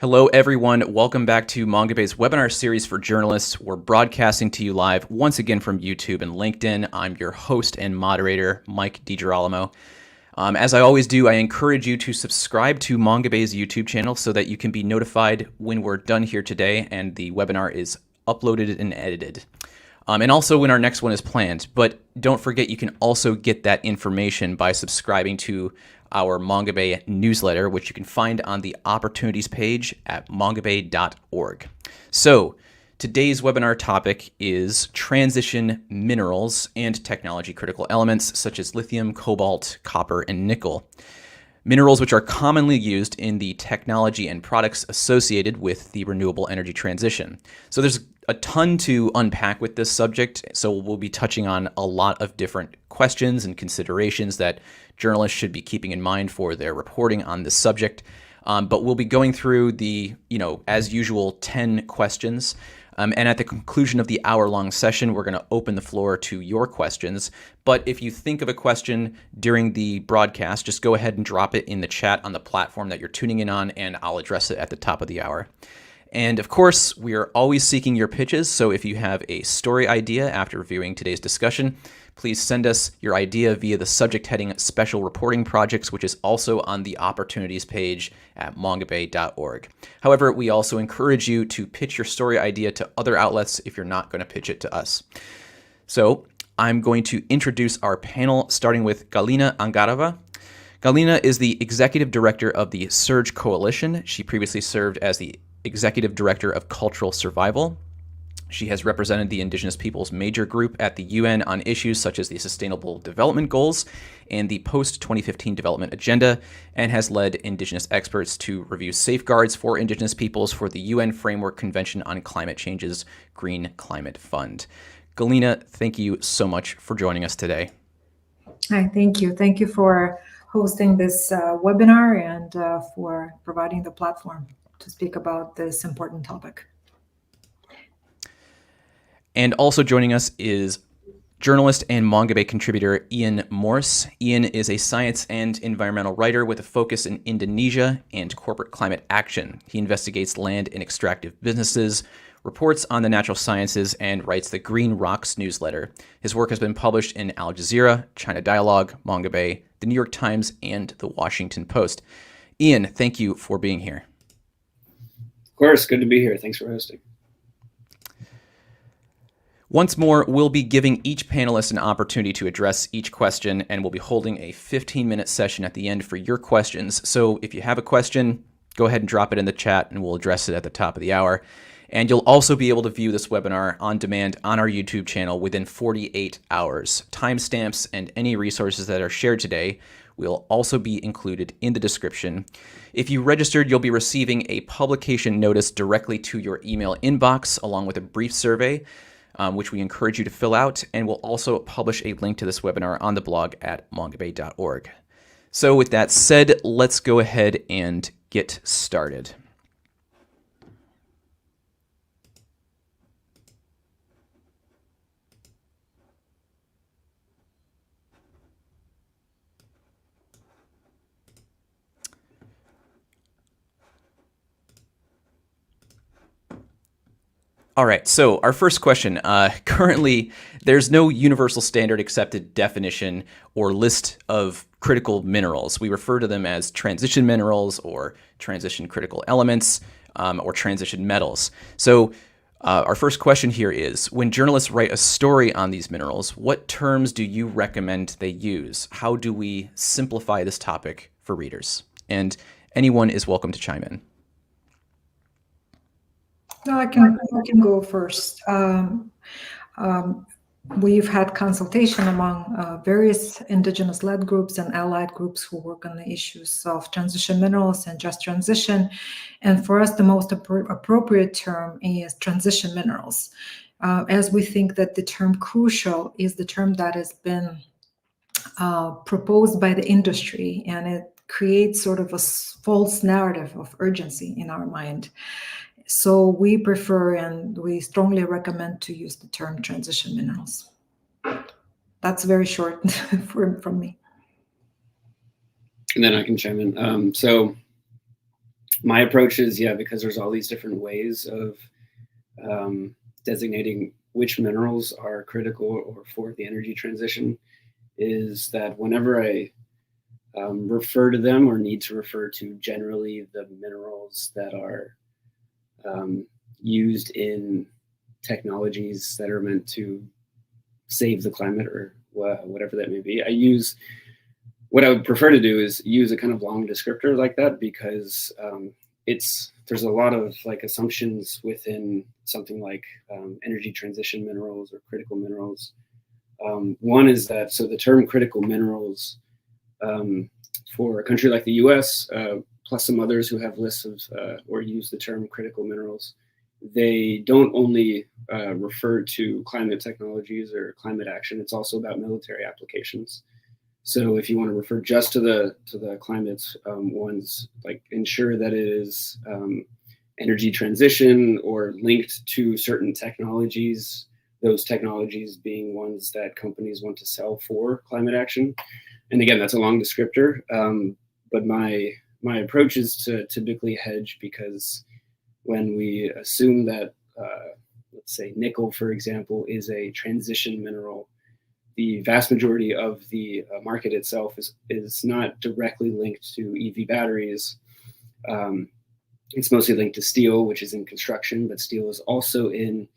Hello, everyone. Welcome back to Mongabay's webinar series for journalists. We're broadcasting to you live once again from YouTube and LinkedIn. I'm your host and moderator, Mike DiGirolamo. As I always do, I encourage you to subscribe to Mongabay's YouTube channel so that you can be notified when we're done here today and the webinar is uploaded and edited. And also when our next one is planned. But don't forget, you can also get that information by subscribing to our Mongabay newsletter, which you can find on the opportunities page at mongabay.org. So today's webinar topic is transition minerals and technology critical elements such as lithium, cobalt, copper, and nickel. Minerals which are commonly used in the technology and products associated with the renewable energy transition. So there's a ton to unpack with this subject, so we'll be touching on a lot of different questions and considerations that journalists should be keeping in mind for their reporting on this subject. But we'll be going through the, as usual, 10 questions. And at the conclusion of the hour-long session, we're going to open the floor to your questions. But if you think of a question during the broadcast, just go ahead and drop it in the chat on the platform that you're tuning in on, and I'll address it at the top of the hour. And of course, we are always seeking your pitches, so if you have a story idea after viewing today's discussion, please send us your idea via the subject heading Special Reporting Projects, which is also on the Opportunities page at mongabay.org. However, we also encourage you to pitch your story idea to other outlets if you're not going to pitch it to us. So I'm going to introduce our panel, starting with Galina Angarova. Galina is the Executive Director of the SIRGE Coalition. She previously served as the Executive Director of Cultural Survival. She has represented the Indigenous Peoples Major Group at the UN on issues such as the Sustainable Development Goals and the Post-2015 Development Agenda, and has led Indigenous experts to review safeguards for Indigenous peoples for the UN Framework Convention on Climate Change's Green Climate Fund. Galina, thank you so much for joining us today. Hi, thank you. Thank you for hosting this webinar and for providing the platform to speak about this important topic. And also joining us is journalist and Mongabay contributor Ian Morse. Ian is a science and environmental writer with a focus in Indonesia and corporate climate action. He investigates land and extractive businesses, reports on the natural sciences, and writes the Green Rocks newsletter. His work has been published in Al Jazeera, China Dialogue, Mongabay, the New York Times, and the Washington Post. Ian, thank you for being here. Of course, good to be here. Thanks for hosting. Once more, we'll be giving each panelist an opportunity to address each question, and we'll be holding a 15-minute session at the end for your questions. So if you have a question, go ahead and drop it in the chat, and we'll address it at the top of the hour. And you'll also be able to view this webinar on demand on our YouTube channel within 48 hours. Timestamps and any resources that are shared today will also be included in the description. If you registered, you'll be receiving a publication notice directly to your email inbox, along with a brief survey, which we encourage you to fill out, and we'll also publish a link to this webinar on the blog at mongabay.org. So with that said, let's go ahead and get started. All right, so our first question. Currently, there's no universal standard accepted definition or list of critical minerals. We refer to them as transition minerals or transition critical elements or transition metals. So our first question here is, when journalists write a story on these minerals, what terms do you recommend they use? How do we simplify this topic for readers? And anyone is welcome to chime in. No, I can go first. We've had consultation among various Indigenous-led groups and allied groups who work on the issues of transition minerals and just transition. And for us, the most appropriate term is transition minerals, as we think that the term crucial is the term that has been proposed by the industry, and it creates sort of a false narrative of urgency in our mind. So we prefer and we strongly recommend to use the term transition minerals. That's very short from me. And then I can chime in. So my approach is, because there's all these different ways of designating which minerals are critical or for the energy transition, is that whenever I refer to them or need to refer to generally the minerals that are used in technologies that are meant to save the climate or whatever that may be, what I would prefer to do is use a kind of long descriptor like that, because there's a lot of like assumptions within something like energy transition minerals or critical minerals. One is that, so the term critical minerals for a country like the US, plus some others who have lists of or use the term critical minerals, they don't only refer to climate technologies or climate action, it's also about military applications. So if you want to refer just to the climate ones, like ensure that it is energy transition or linked to certain technologies, those technologies being ones that companies want to sell for climate action. And again, that's a long descriptor, but my approach is to typically hedge, because when we assume that, let's say nickel, for example, is a transition mineral, the vast majority of the market itself is not directly linked to EV batteries. It's mostly linked to steel, which is in construction, but steel is also in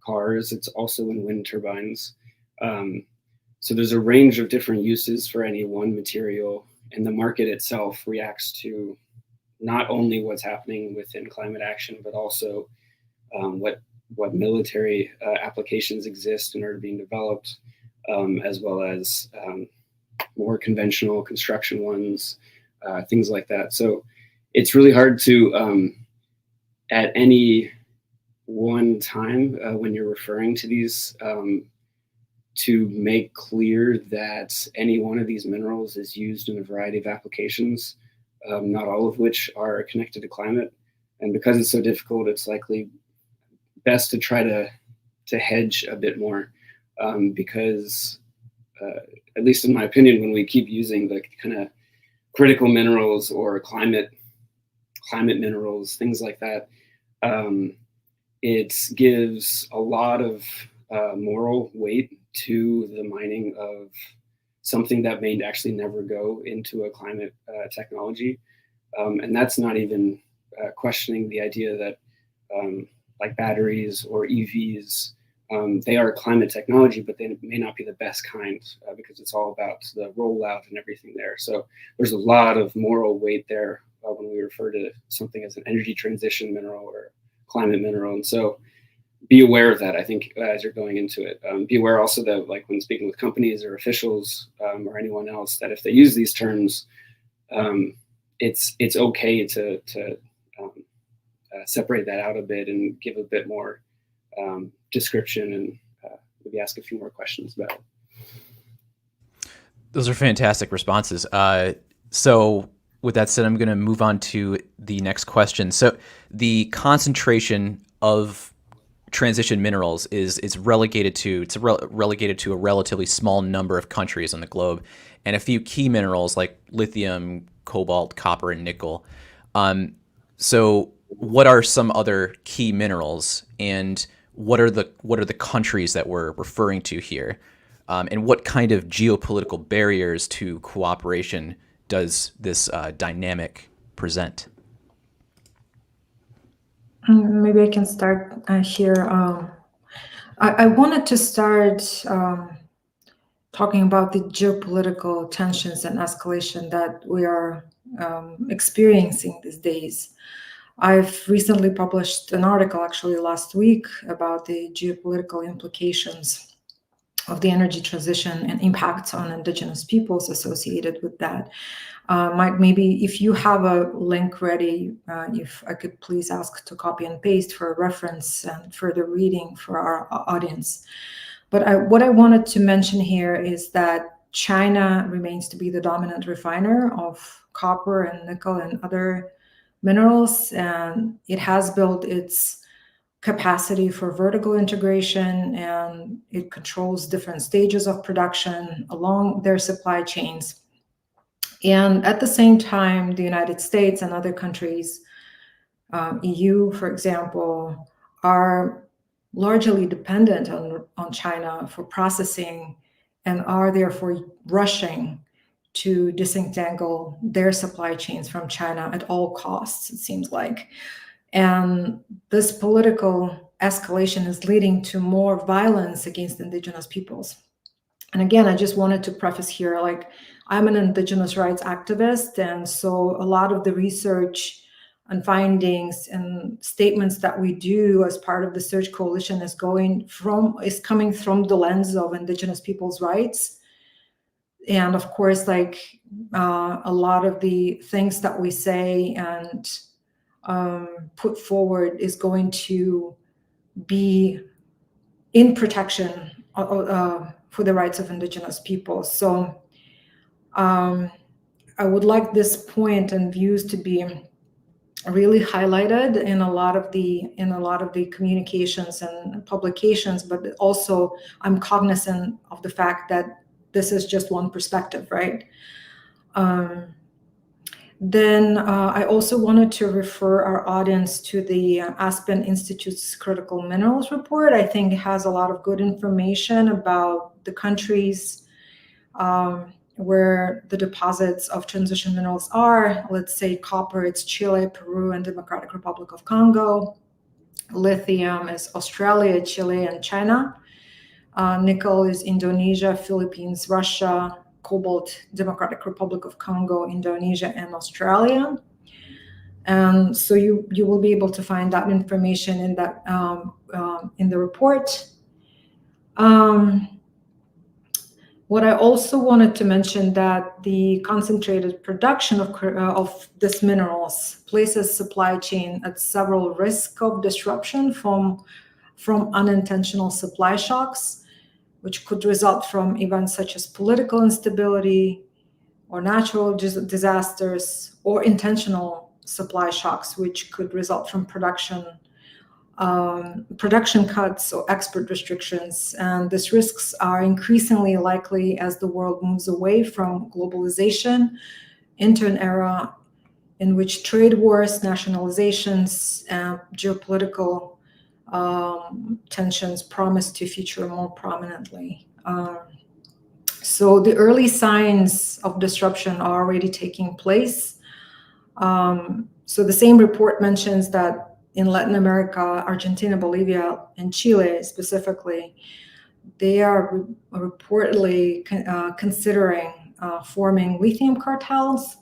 cars. It's also in wind turbines. So there's a range of different uses for any one material, and the market itself reacts to not only what's happening within climate action, but also what military applications exist and are being developed, as well as more conventional construction ones, things like that. So it's really hard to, at any one time when you're referring to these, to make clear that any one of these minerals is used in a variety of applications, not all of which are connected to climate. And because it's so difficult, it's likely best to try to hedge a bit more, because at least in my opinion, when we keep using the kind of critical minerals or climate minerals, things like that, it gives a lot of moral weight to the mining of something that may actually never go into a climate technology. And that's not even questioning the idea that like batteries or EVs, they are climate technology, but they may not be the best kind, because it's all about the rollout and everything there. So there's a lot of moral weight there when we refer to something as an energy transition mineral or climate mineral. And so be aware of that, I think, as you're going into it. Be aware also that, like, when speaking with companies or officials or anyone else, that if they use these terms, it's okay to separate that out a bit and give a bit more description and maybe ask a few more questions about it. Those are fantastic responses. So with that said, I'm going to move on to the next question. So the concentration of transition minerals is relegated to a relatively small number of countries on the globe, and a few key minerals like lithium, cobalt, copper, and nickel. So what are some other key minerals, and what are the countries that we're referring to here, and what kind of geopolitical barriers to cooperation does this dynamic present? Maybe I can start here. I wanted to start talking about the geopolitical tensions and escalation that we are experiencing these days. I've recently published an article, actually last week, about the geopolitical implications of the energy transition and impacts on indigenous peoples associated with that. Mike, maybe if you have a link ready, if I could please ask to copy and paste for reference and further reading for our audience. But what I wanted to mention here is that China remains to be the dominant refiner of copper and nickel and other minerals, and it has built its capacity for vertical integration, and it controls different stages of production along their supply chains. And at the same time, the United States and other countries EU, for example, are largely dependent on China for processing and are therefore rushing to disentangle their supply chains from China at all costs, it seems like. And this political escalation is leading to more violence against indigenous peoples. And again, I just wanted to preface here, like, I'm an indigenous rights activist, and so a lot of the research and findings and statements that we do as part of the SIRGE Coalition is coming from the lens of indigenous people's rights. And of course, like, a lot of the things that we say and put forward is going to be in protection for the rights of indigenous people. So I would like this point and views to be really highlighted in a lot of the communications and publications, but also I'm cognizant of the fact that this is just one perspective, right? Then I also wanted to refer our audience to the Aspen Institute's Critical Minerals Report. I think it has a lot of good information about the countries where the deposits of transition minerals are. Let's say copper, it's Chile, Peru, and Democratic Republic of Congo. Lithium is Australia, Chile, and China. Nickel is Indonesia, Philippines, Russia. Cobalt, Democratic Republic of Congo, Indonesia, and Australia. And so you will be able to find that information in that in the report. What I also wanted to mention that the concentrated production of these minerals places supply chain at several risk of disruption from unintentional supply shocks, which could result from events such as political instability or natural disasters, or intentional supply shocks, which could result from production cuts or export restrictions. And these risks are increasingly likely as the world moves away from globalization into an era in which trade wars, nationalizations, and geopolitical tensions promise to feature more prominently. So the early signs of disruption are already taking place. So the same report mentions that in Latin America, Argentina, Bolivia, and Chile specifically, they are reportedly considering forming lithium cartels.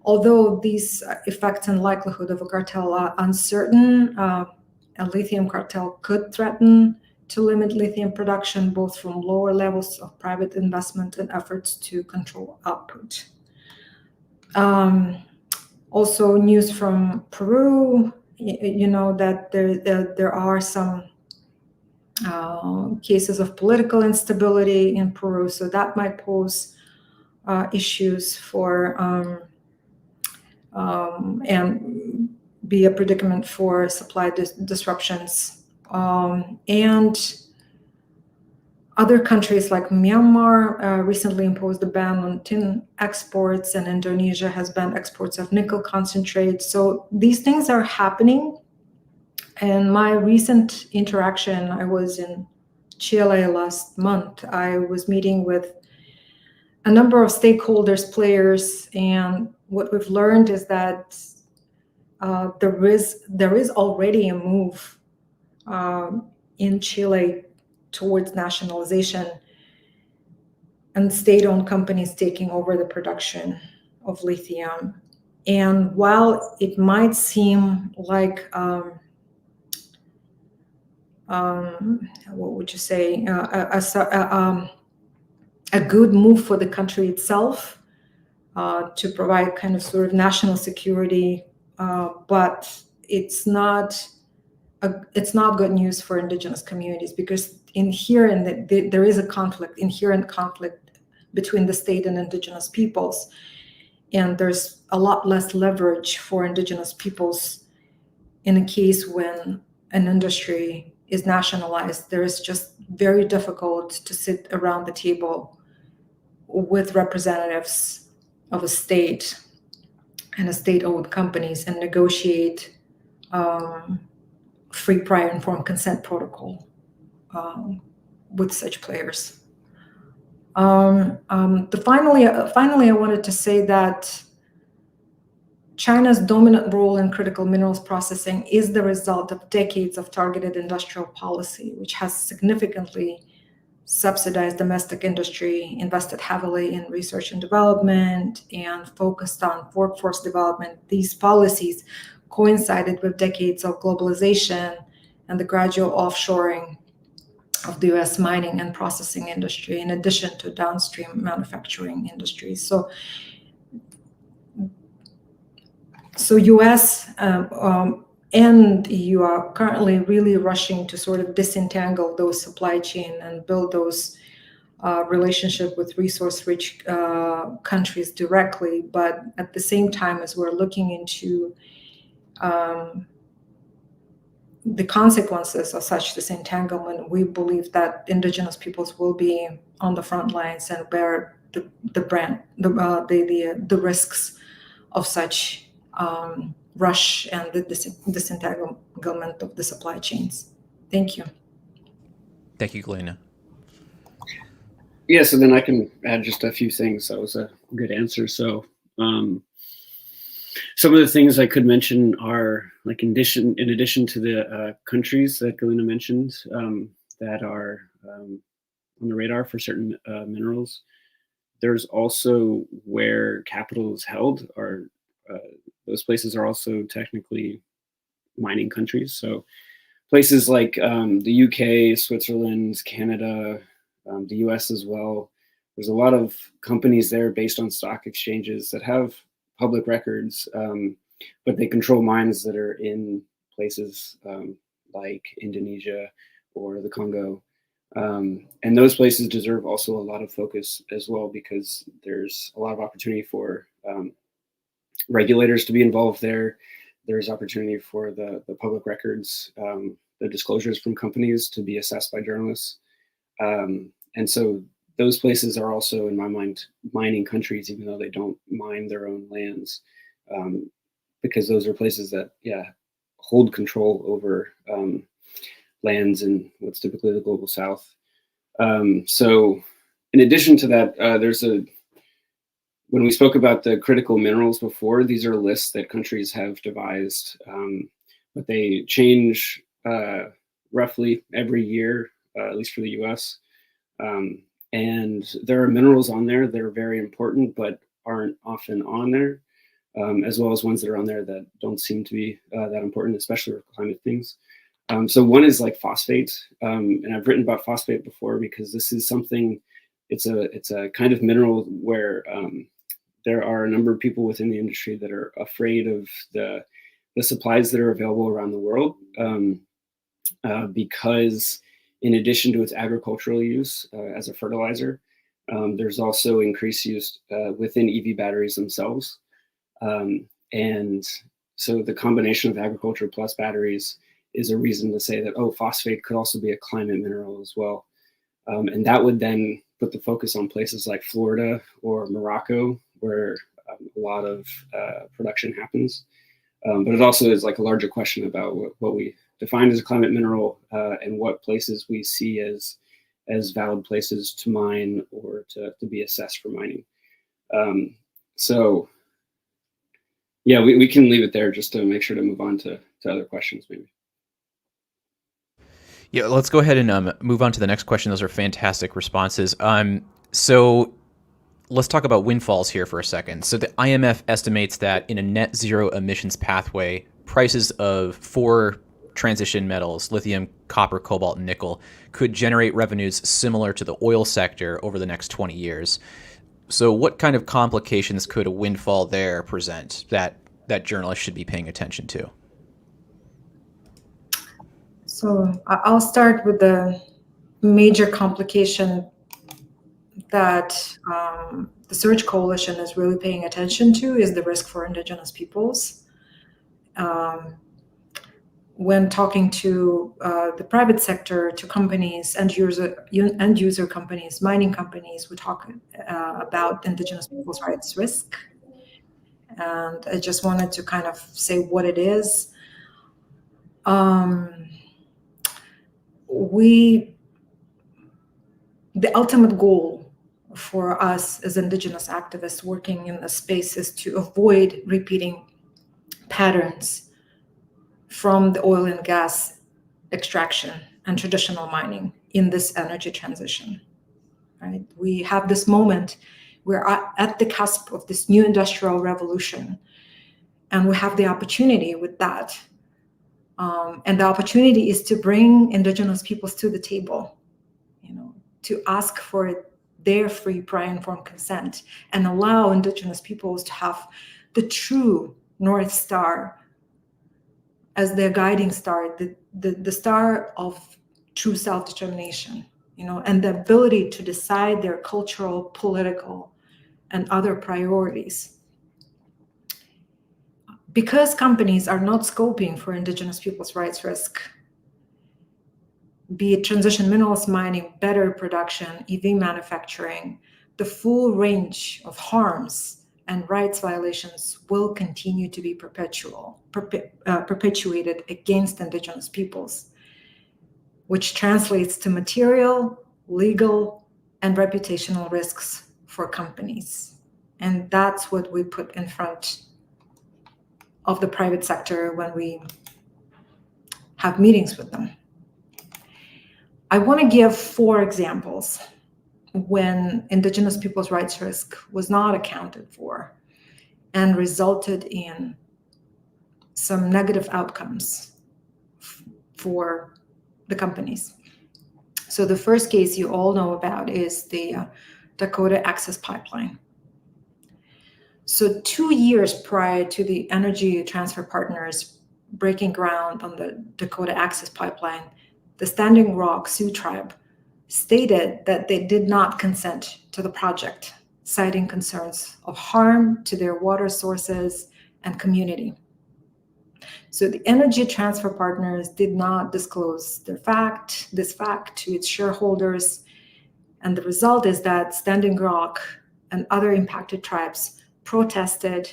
Although these effects and likelihood of a cartel are uncertain, a lithium cartel could threaten to limit lithium production, both from lower levels of private investment and efforts to control output. Also, news from Peru, that there are some cases of political instability in Peru, so that might pose issues for and be a predicament for supply disruptions. And other countries like Myanmar recently imposed a ban on tin exports, and Indonesia has banned exports of nickel concentrate. So these things are happening. And my recent interaction, I was in Chile last month. I was meeting with a number of stakeholders, players, and what we've learned is that there is already a move in Chile towards nationalization and state-owned companies taking over the production of lithium. And while it might seem like what would you say, a good move for the country itself to provide kind of sort of national security, but it's not good news for indigenous communities, because there is a inherent conflict between the state and indigenous peoples, and there's a lot less leverage for indigenous peoples in a case when an industry is nationalized. There is just very difficult to sit around the table with representatives of a state and state-owned companies and negotiate free prior informed consent protocol with such players. Finally, I wanted to say that China's dominant role in critical minerals processing is the result of decades of targeted industrial policy, which has significantly subsidized domestic industry, invested heavily in research and development, and focused on workforce development. These policies coincided with decades of globalization and the gradual offshoring of the US mining and processing industry, in addition to downstream manufacturing industries. So US and EU are currently really rushing to sort of disentangle those supply chain and build those relationship with resource-rich countries directly. But at the same time, as we're looking into the consequences of such disentanglement, we believe that Indigenous peoples will be on the front lines and bear the risks of such rush and the disentanglement of the supply chains. Thank you. Thank you, Galina. Yeah, so then I can add just a few things. That was a good answer. So some of the things I could mention are, like, in addition to the countries that Galina mentioned that are on the radar for certain minerals, there's also where capital is held, or those places are also technically mining countries. So places like the UK, Switzerland, Canada, the US as well. There's a lot of companies there based on stock exchanges that have public records, but they control mines that are in places like Indonesia or the Congo. And those places deserve also a lot of focus as well, because there's a lot of opportunity for regulators to be involved there. There's opportunity for the public records, the disclosures from companies to be assessed by journalists. And so those places are also, in my mind, mining countries, even though they don't mine their own lands, because those are places that, hold control over lands in what's typically the global south. So in addition to that, when we spoke about the critical minerals before, these are lists that countries have devised, but they change roughly every year, at least for the US. And there are minerals on there that are very important, but aren't often on there, as well as ones that are on there that don't seem to be that important, especially for climate things. So one is like phosphate, and I've written about phosphate before because this is something, it's a kind of mineral where there are a number of people within the industry that are afraid of the supplies that are available around the world, because in addition to its agricultural use as a fertilizer, there's also increased use within EV batteries themselves. And so the combination of agriculture plus batteries is a reason to say that, phosphate could also be a climate mineral as well. And that would then put the focus on places like Florida or Morocco, where a lot of production happens. But it also is like a larger question about what we define as a climate mineral, and what places we see as valid places to mine or to be assessed for mining. So yeah, we can leave it there just to make sure to move on to other questions maybe. Yeah, let's go ahead and move on to the next question. Those are fantastic responses. So let's talk about windfalls here for a second. So the IMF estimates that in a net zero emissions pathway, prices of 4 transition metals, lithium, copper, cobalt, and nickel, could generate revenues similar to the oil sector over the next 20 years. So what kind of complications could a windfall there present that journalists should be paying attention to? So I'll start with the major complication that the SIRGE Coalition is really paying attention to is the risk for Indigenous peoples. When talking to the private sector, to companies, end user companies, mining companies, we talk about Indigenous peoples' rights risk. and I just wanted to kind of say what it is. The ultimate goal for us as Indigenous activists working in the space is to avoid repeating patterns from the oil and gas extraction and traditional mining in this energy transition. Right? We have this moment, we're at the cusp of this new industrial revolution, and we have the opportunity with that. And the opportunity is to bring Indigenous peoples to the table, to ask for their free, prior informed consent and allow Indigenous peoples to have the true North Star as their guiding star, the star of true self-determination, and the ability to decide their cultural, political, and other priorities. Because companies are not scoping for Indigenous peoples' rights risk, be it transition minerals mining, battery production, EV manufacturing, the full range of harms and rights violations will continue to be perpetuated against Indigenous peoples, which translates to material, legal, and reputational risks for companies. And that's what we put in front of the private sector when we have meetings with them. I want to give 4 examples when Indigenous people's rights risk was not accounted for and resulted in some negative outcomes for the companies. So the first case you all know about is the Dakota Access Pipeline. So 2 years prior to the Energy Transfer Partners breaking ground on the Dakota Access Pipeline, the Standing Rock Sioux Tribe stated that they did not consent to the project, citing concerns of harm to their water sources and community. So the Energy Transfer Partners did not disclose this fact to its shareholders, and the result is that Standing Rock and other impacted tribes protested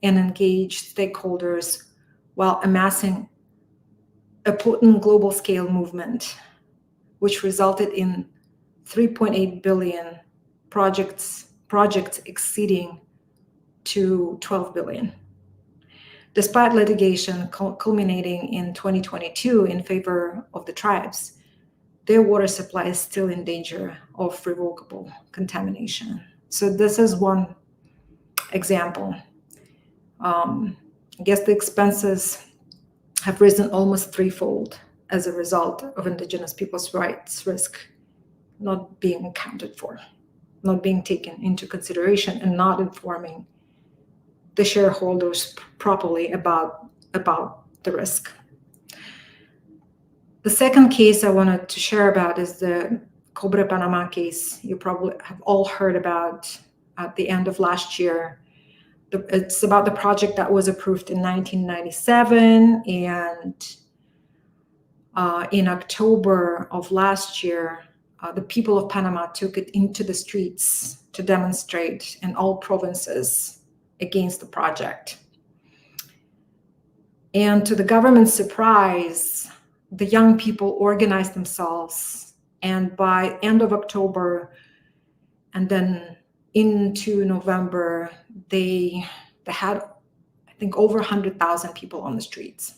and engaged stakeholders while amassing a potent global scale movement, which resulted in 3.8 billion projects exceeding to 12 billion. Despite litigation culminating in 2022 in favor of the tribes, their water supply is still in danger of revocable contamination. So this is one example. I guess the expenses have risen almost threefold as a result of Indigenous people's rights risk not being accounted for, not being taken into consideration, and not informing the shareholders properly about the risk. The second case I wanted to share about is the Cobre Panama case. You probably have all heard about at the end of last year. It's about the project that was approved in 1997, and in October of last year, the people of Panama took it into the streets to demonstrate in all provinces against the project. And to the government's surprise, the young people organized themselves, and by end of October and then into November, they had, I think, over 100,000 people on the streets.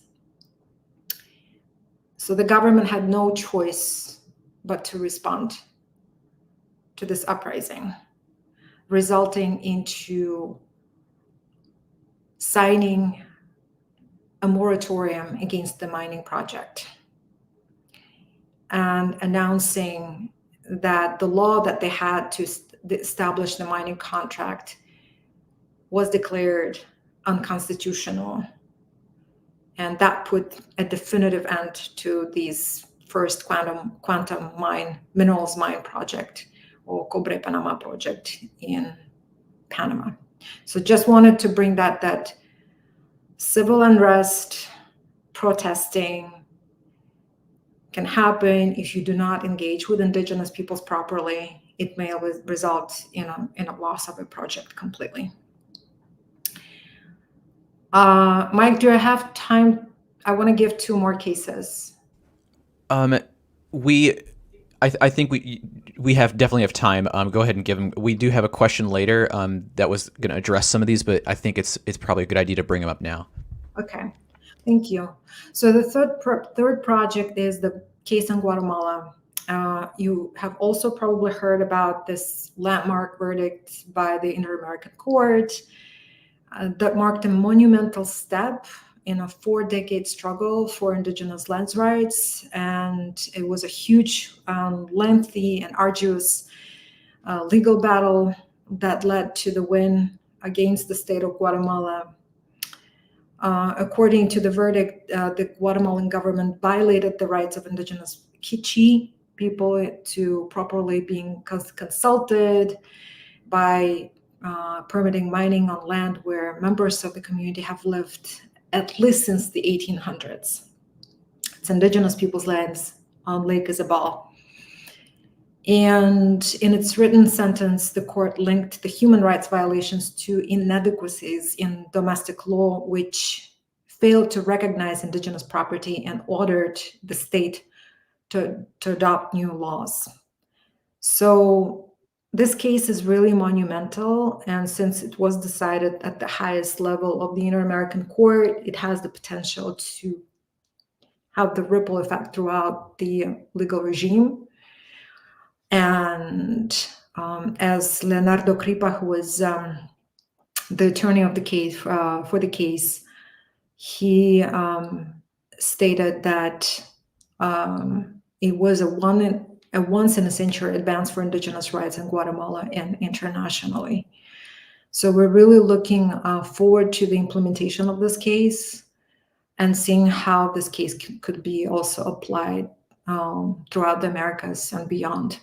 So the government had no choice but to respond to this uprising, resulting into signing a moratorium against the mining project and announcing that the law that they had to establish the mining contract was declared unconstitutional. And that put a definitive end to these first quantum minerals mine project, or Cobre Panama project in Panama. So just wanted to bring that civil unrest, protesting can happen if you do not engage with Indigenous peoples properly. It may result in a loss of a project completely. Mike, do I have time? I want to give 2 more cases. I think we definitely have time. Go ahead and give them. We do have a question later that was going to address some of these, but I think it's probably a good idea to bring them up now. Okay, thank you. So the third project is the case in Guatemala. You have also probably heard about this landmark verdict by the Inter-American Court that marked a monumental step in a 4-decade struggle for Indigenous land rights. And it was a huge, lengthy and arduous legal battle that led to the win against the state of Guatemala. According to the verdict, the Guatemalan government violated the rights of Indigenous Kichi people to properly being consulted by permitting mining on land where members of the community have lived at least since the 1800s. It's Indigenous people's lands on Lake Isabel. And in its written sentence, the court linked the human rights violations to inadequacies in domestic law, which failed to recognize Indigenous property and ordered the state to adopt new laws. So this case is really monumental, and since it was decided at the highest level of the Inter-American Court, it has the potential to have the ripple effect throughout the legal regime. And as Leonardo Cripa, who was the attorney of the case for the case, he stated that it was a once in a century advance for Indigenous rights in Guatemala and internationally. So we're really looking forward to the implementation of this case and seeing how this case could be also applied throughout the Americas and beyond.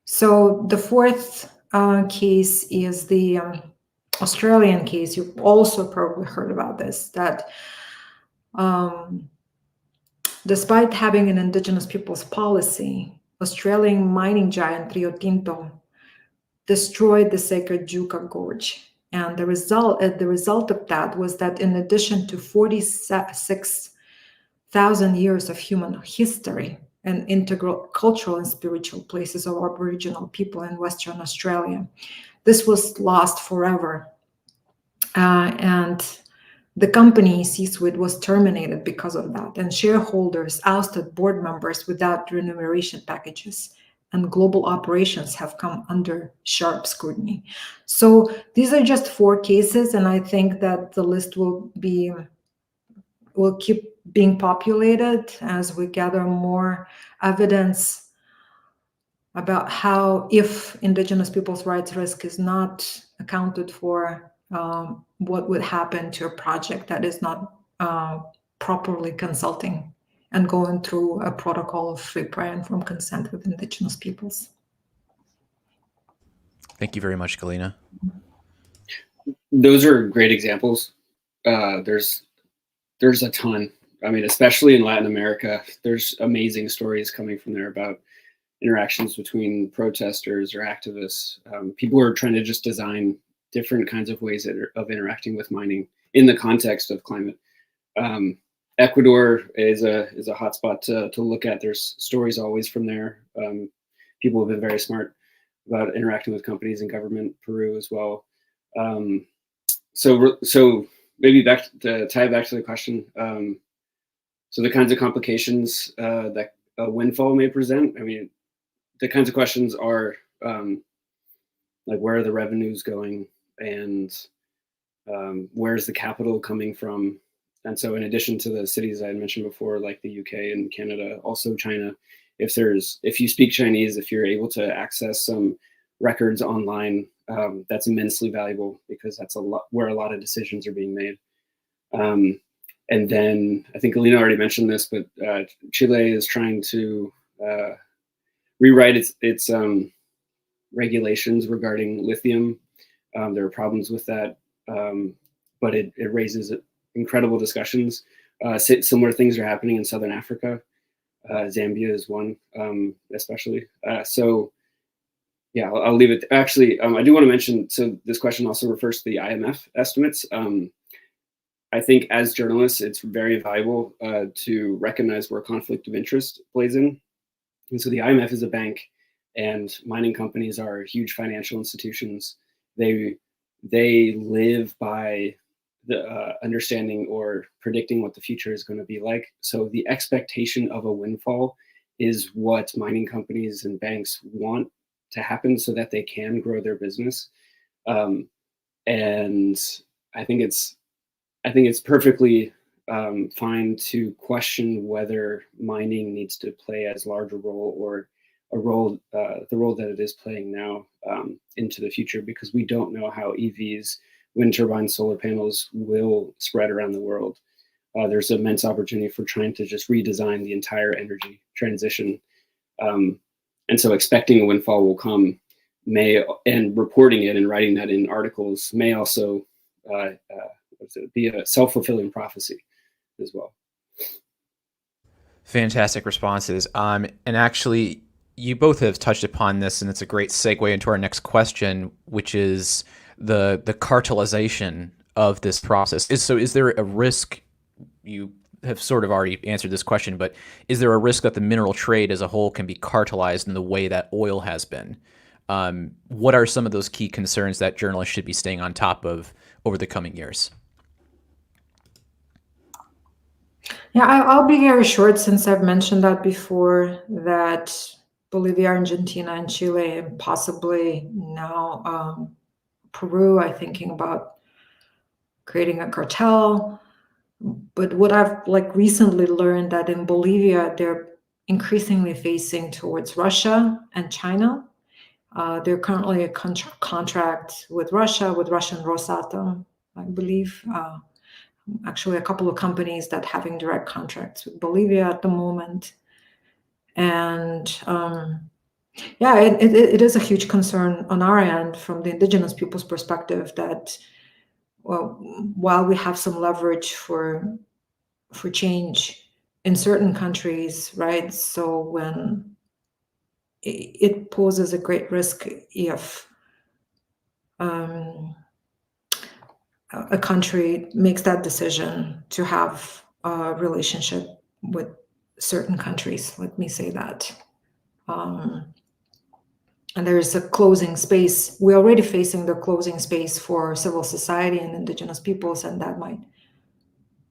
So the fourth case is the Australian case. You've also probably heard about this, that despite having an Indigenous peoples policy, Australian mining giant Rio Tinto destroyed the sacred Juca Gorge. And the result of that was that in addition to 46,000 years of human history and integral cultural and spiritual places of Aboriginal people in Western Australia, this was lost forever. And the company C-suite was terminated because of that, and shareholders ousted board members without remuneration packages, and global operations have come under sharp scrutiny. So these are just 4 cases, and I think that the list will keep being populated as we gather more evidence about how, if Indigenous people's rights risk is not accounted for, what would happen to a project that is not properly consulting and going through a protocol of free, prior, and informed consent with Indigenous peoples. Thank you very much, Galina. Those are great examples. There's a ton. I mean, especially in Latin America, there's amazing stories coming from there about interactions between protesters or activists. People are trying to just design different kinds of ways of interacting with mining in the context of climate. Ecuador is a hotspot to look at. There's stories always from there. People have been very smart about interacting with companies and government. Peru as well. So maybe tie back to the question. So the kinds of complications that a windfall may present. I mean, the kinds of questions are like, where are the revenues going, and where's the capital coming from? And so in addition to the cities I had mentioned before, like the UK and Canada, also China, if you speak Chinese, if you're able to access some records online, that's immensely valuable, because that's where a lot of decisions are being made. And then I think Galina already mentioned this, but Chile is trying to rewrite its regulations regarding lithium. There are problems with that, but it raises incredible discussions. Similar things are happening in Southern Africa. Zambia is one, especially. So yeah, I'll leave it. Actually, I do want to mention, so this question also refers to the IMF estimates. I think as journalists, it's very valuable to recognize where conflict of interest plays in. And so the IMF is a bank, and mining companies are huge financial institutions. They live by the understanding or predicting what the future is going to be like. So the expectation of a windfall is what mining companies and banks want to happen so that they can grow their business. And I think it's perfectly fine to question whether mining needs to play as large a role or the role that it is playing now into the future, because we don't know how EVs, wind turbines, solar panels will spread around the world. There's immense opportunity for trying to just redesign the entire energy transition. And so expecting a windfall will come and reporting it and writing that in articles may also be a self-fulfilling prophecy as well. Fantastic responses. And actually, you both have touched upon this, and it's a great segue into our next question, which is the cartelization of this process. Is there a risk? You have sort of already answered this question, but is there a risk that the mineral trade as a whole can be cartelized in the way that oil has been? What are some of those key concerns that journalists should be staying on top of over the coming years? Yeah, I'll be very short, since I've mentioned that before, that Bolivia, Argentina, and Chile, and possibly now Peru are thinking about creating a cartel. But what I've recently learned, that in Bolivia, they're increasingly facing towards Russia and China. They're currently a contract with Russia, with Russian Rosatom, I believe. Actually, a couple of companies that having direct contracts with Bolivia at the moment. And yeah, it is a huge concern on our end from the indigenous people's perspective that, well, while we have some leverage for change in certain countries, right? So when it poses a great risk if a country makes that decision to have a relationship with certain countries, let me say that. And there's a closing space. We're already facing the closing space for civil society and indigenous peoples, and that might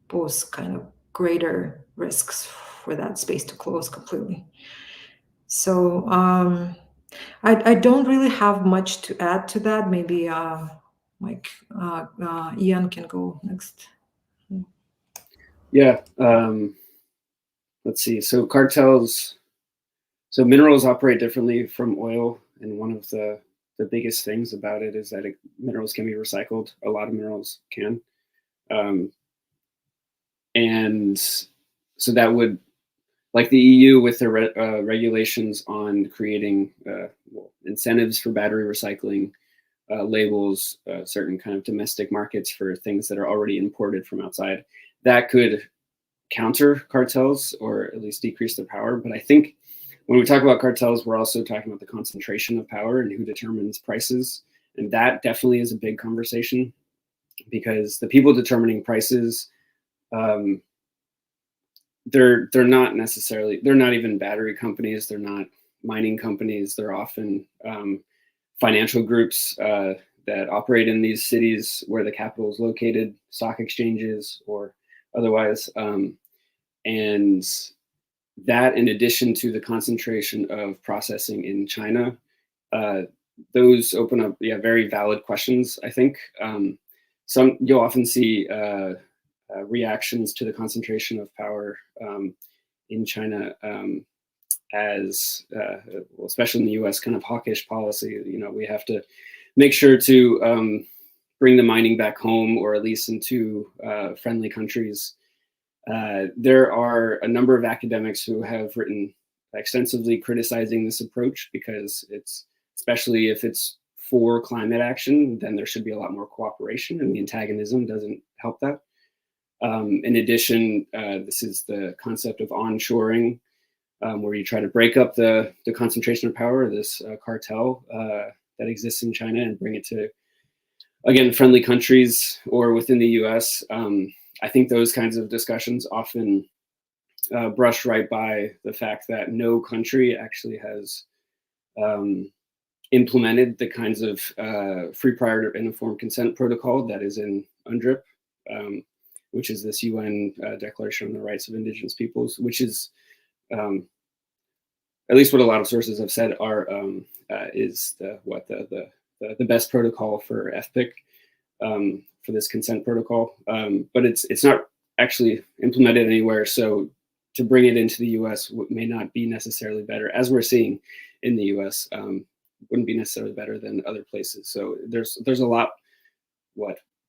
pose kind of greater risks for that space to close completely. So I don't really have much to add to that. Maybe Ian can go next. Yeah, let's see. So cartels, so minerals operate differently from oil, and one of the biggest things about it is that minerals can be recycled. A lot of minerals can. And so that would, like the EU with their regulations on creating incentives for battery recycling, labels, certain kind of domestic markets for things that are already imported from outside, that could counter cartels or at least decrease their power. But I think when we talk about cartels, we're also talking about the concentration of power and who determines prices. And that definitely is a big conversation, because the people determining prices, they're not necessarily, they're not even battery companies, they're not mining companies, they're often financial groups that operate in these cities where the capital is located, stock exchanges or otherwise. And that, in addition to the concentration of processing in China, those open up very valid questions, I think. You'll often see reactions to the concentration of power in China as, well, especially in the US, kind of hawkish policy. We have to make sure to bring the mining back home, or at least into friendly countries. There are a number of academics who have written extensively criticizing this approach, because it's, especially if it's for climate action, then there should be a lot more cooperation, and the antagonism doesn't help that. In addition, this is the concept of onshoring, where you try to break up the concentration of power, this cartel that exists in China, and bring it to, again, friendly countries or within the US. I think those kinds of discussions often brush right by the fact that no country actually has implemented the kinds of free, prior, and informed consent protocol that is in UNDRIP, which is this UN Declaration on the Rights of Indigenous Peoples, which is, at least what a lot of sources have said, is the best protocol for FPIC, for this consent protocol. But it's not actually implemented anywhere, so to bring it into the US may not be necessarily better, as we're seeing in the US, wouldn't be necessarily better than other places. So there's a lot,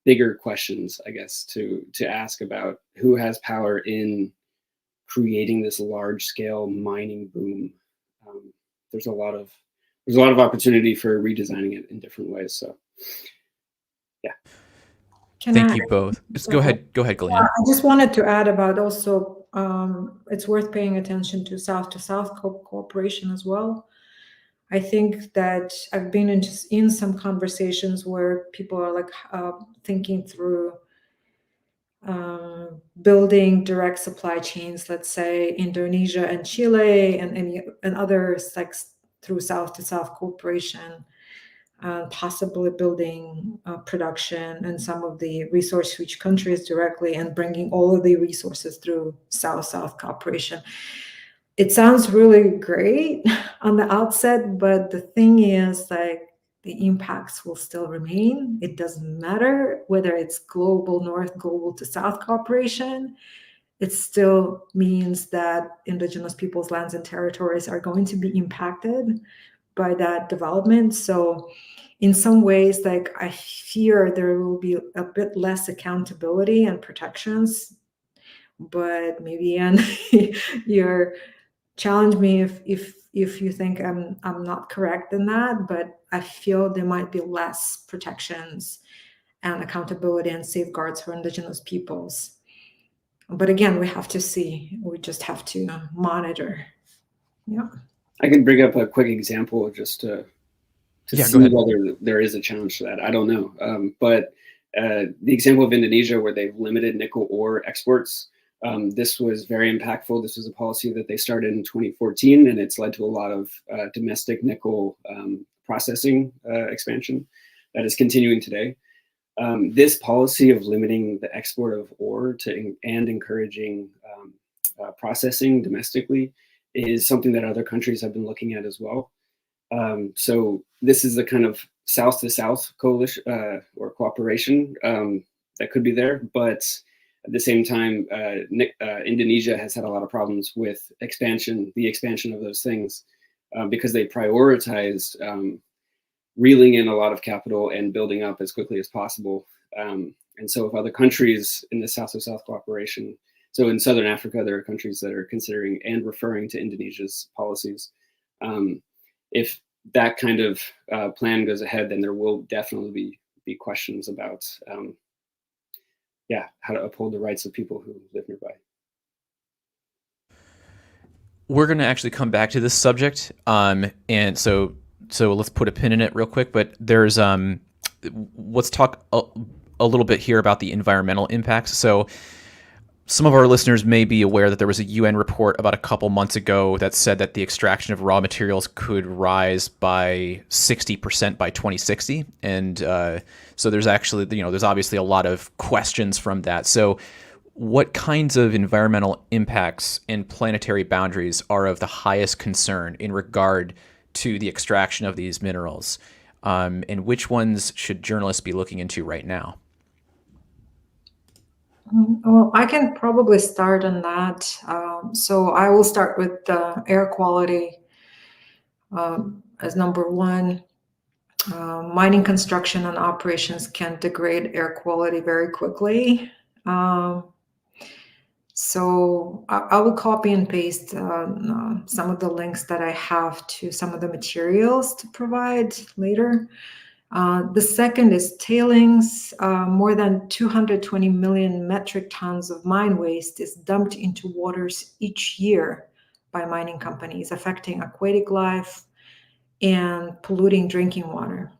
bigger questions, I guess, to ask about who has power in creating this large scale mining boom. There's a lot of opportunity for redesigning it in different ways. So yeah. Thank you both. Go ahead, Galina. I just wanted to add about also, it's worth paying attention to South-to-South cooperation as well. I think that I've been in some conversations where people are like thinking through building direct supply chains, let's say Indonesia and Chile and others, like through South-to-South cooperation. Possibly building production in some of the resource-rich countries directly and bringing all of the resources through South-South cooperation. It sounds really great on the outset, but the thing is, like, the impacts will still remain. It doesn't matter whether it's global north, global to south cooperation. It still means that Indigenous peoples' lands and territories are going to be impacted by that development. So in some ways, like, I fear there will be a bit less accountability and protections, but maybe you're challenge me if you think I'm not correct in that, but I feel there might be less protections and accountability and safeguards for Indigenous peoples. But again, we have to see. We just have to monitor. Yeah. I can bring up a quick example just to see whether there is a challenge to that. I don't know. But the example of Indonesia, where they've limited nickel ore exports, this was very impactful. This was a policy that they started in 2014, and it's led to a lot of domestic nickel processing expansion that is continuing today. This policy of limiting the export of ore and encouraging processing domestically is something that other countries have been looking at as well. So this is the kind of South-to-South coalition or cooperation that could be there. But at the same time, Indonesia has had a lot of problems with the expansion of those things because they prioritized reeling in a lot of capital and building up as quickly as possible. And so if other countries in the South-to-South cooperation, so in Southern Africa, there are countries that are considering and referring to Indonesia's policies. If that kind of plan goes ahead, then there will definitely be questions about how to uphold the rights of people who live nearby. We're going to actually come back to this subject, and so let's put a pin in it real quick. But there's let's talk a little bit here about the environmental impacts. So some of our listeners may be aware that there was a UN report about a couple months ago that said that the extraction of raw materials could rise by 60% by 2060. And so there's actually, there's obviously a lot of questions from that. So what kinds of environmental impacts and planetary boundaries are of the highest concern in regard to the extraction of these minerals? And which ones should journalists be looking into right now? Well, I can probably start on that. So I will start with air quality as number one. Mining construction and operations can degrade air quality very quickly. So I will copy and paste some of the links that I have to some of the materials to provide later. The second is tailings. More than 220 million metric tons of mine waste is dumped into waters each year by mining companies, affecting aquatic life and polluting drinking water.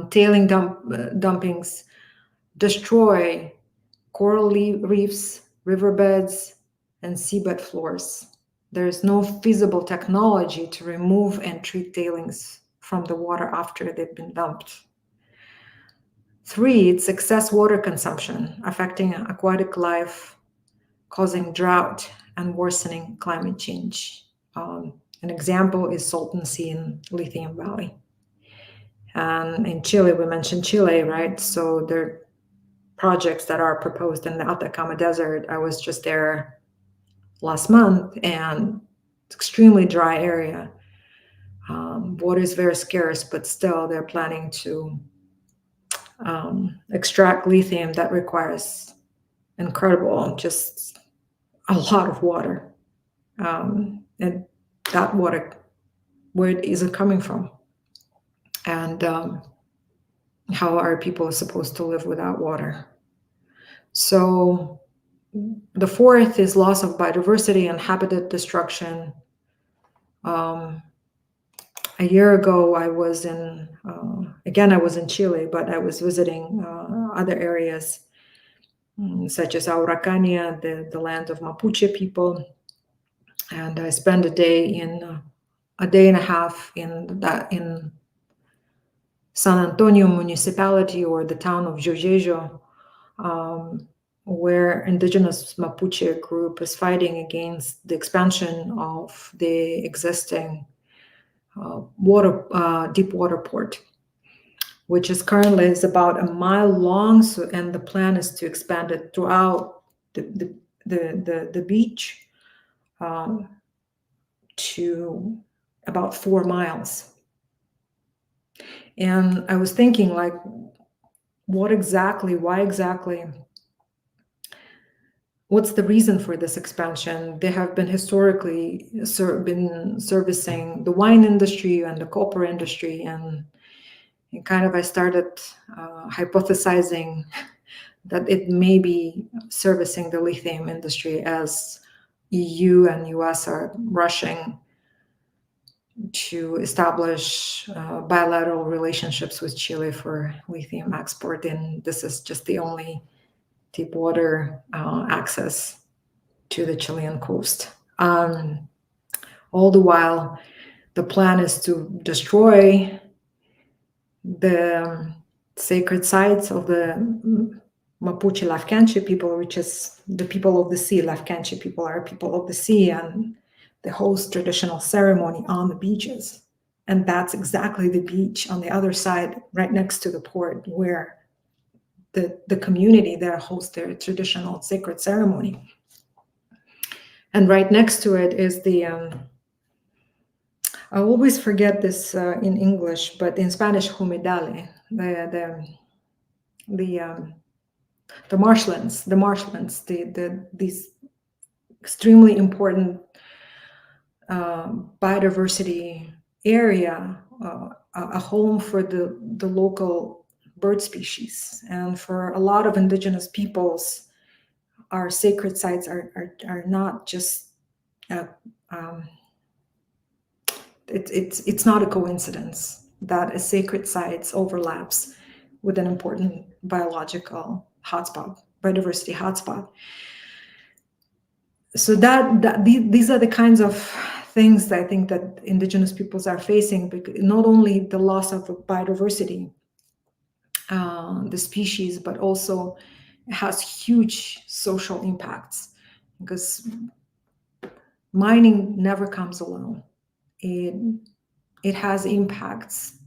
Tailing dumpings destroy coral reefs, riverbeds, and seabed floors. There is no feasible technology to remove and treat tailings from the water after they've been dumped. 3, it's excess water consumption, affecting aquatic life, causing drought and worsening climate change. An example is Salton Sea in Lithium Valley. And in Chile, we mentioned Chile, right? So there are projects that are proposed in the Atacama Desert. I was just there last month, and it's extremely dry area. Water is very scarce, but still they're planning to extract lithium that requires incredible, just a lot of water. And that water, where is it coming from? And how are people supposed to live without water? So the 4th is loss of biodiversity and habitat destruction. A year ago, I was in, I was in Chile, but I was visiting other areas, such as Araucania, the land of Mapuche people. And I spent a day and a half in San Antonio municipality, or the town of Jojejo, where indigenous Mapuche group is fighting against the expansion of the existing deep water port, which is currently about a mile long. So, and the plan is to expand it throughout the beach to about 4 miles. And I was thinking, like, why exactly? What's the reason for this expansion? They have been historically been servicing the wine industry and the copper industry, and kind of I started hypothesizing that it may be servicing the lithium industry, as EU and US are rushing to establish bilateral relationships with Chile for lithium export, and this is just the only deep water access to the Chilean coast. All the while, the plan is to destroy the sacred sites of the Mapuche Lafcanche people, which is the people of the sea. Lafcanche people are people of the sea, and they host traditional ceremony on the beaches. And that's exactly the beach on the other side, right next to the port, where the community there hosts their traditional sacred ceremony. And right next to it is the, I always forget this in English, but in Spanish, humedale, the marshlands, these extremely important biodiversity area, a home for the local bird species. And for a lot of indigenous peoples, our sacred sites are not just it's not a coincidence that a sacred site overlaps with an important biological hotspot, biodiversity hotspot. So these are the kinds of things that I think that indigenous peoples are facing, because not only the loss of biodiversity, the species, but also it has huge social impacts, because mining never comes alone. It has impacts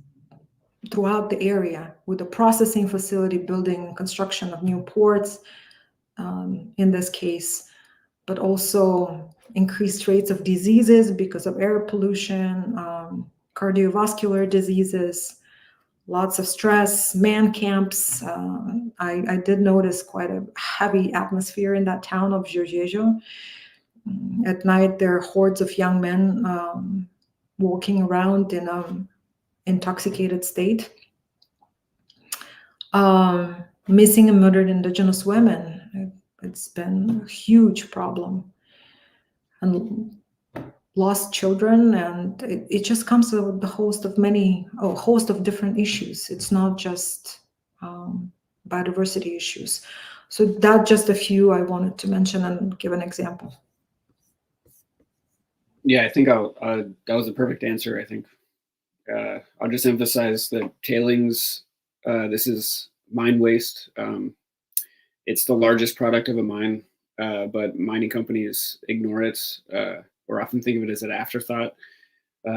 throughout the area, with the processing facility, building, construction of new ports, in this case, but also increased rates of diseases because of air pollution, cardiovascular diseases, lots of stress, man camps. I did notice quite a heavy atmosphere in that town of Jorgejo. At night, there are hordes of young men walking around in an intoxicated state. Missing and murdered indigenous women. It's been a huge problem. And lost children, and it just comes with a host of different issues. It's not just biodiversity issues. So that just a few I wanted to mention and give an example. Yeah, I think that was a perfect answer. I think I'll just emphasize that tailings, this is mine waste. It's the largest product of a mine, but mining companies ignore it or often think of it as an afterthought,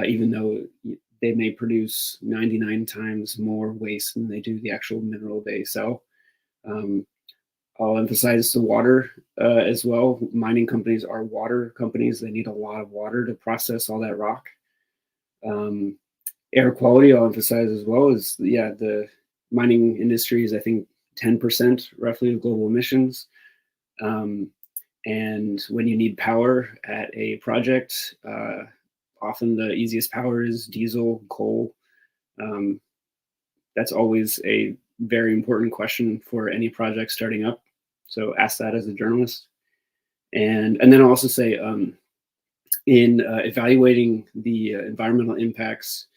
even though they may produce 99 times more waste than they do the actual mineral they sell. I'll emphasize the water as well. Mining companies are water companies. They need a lot of water to process all that rock. Air quality, I'll emphasize as well, is, yeah, the mining industry is, I think, 10% roughly of global emissions. And when you need power at a project, often the easiest power is diesel, coal. That's always a very important question for any project starting up. So ask that as a journalist. And then I'll also say, in evaluating the environmental impacts,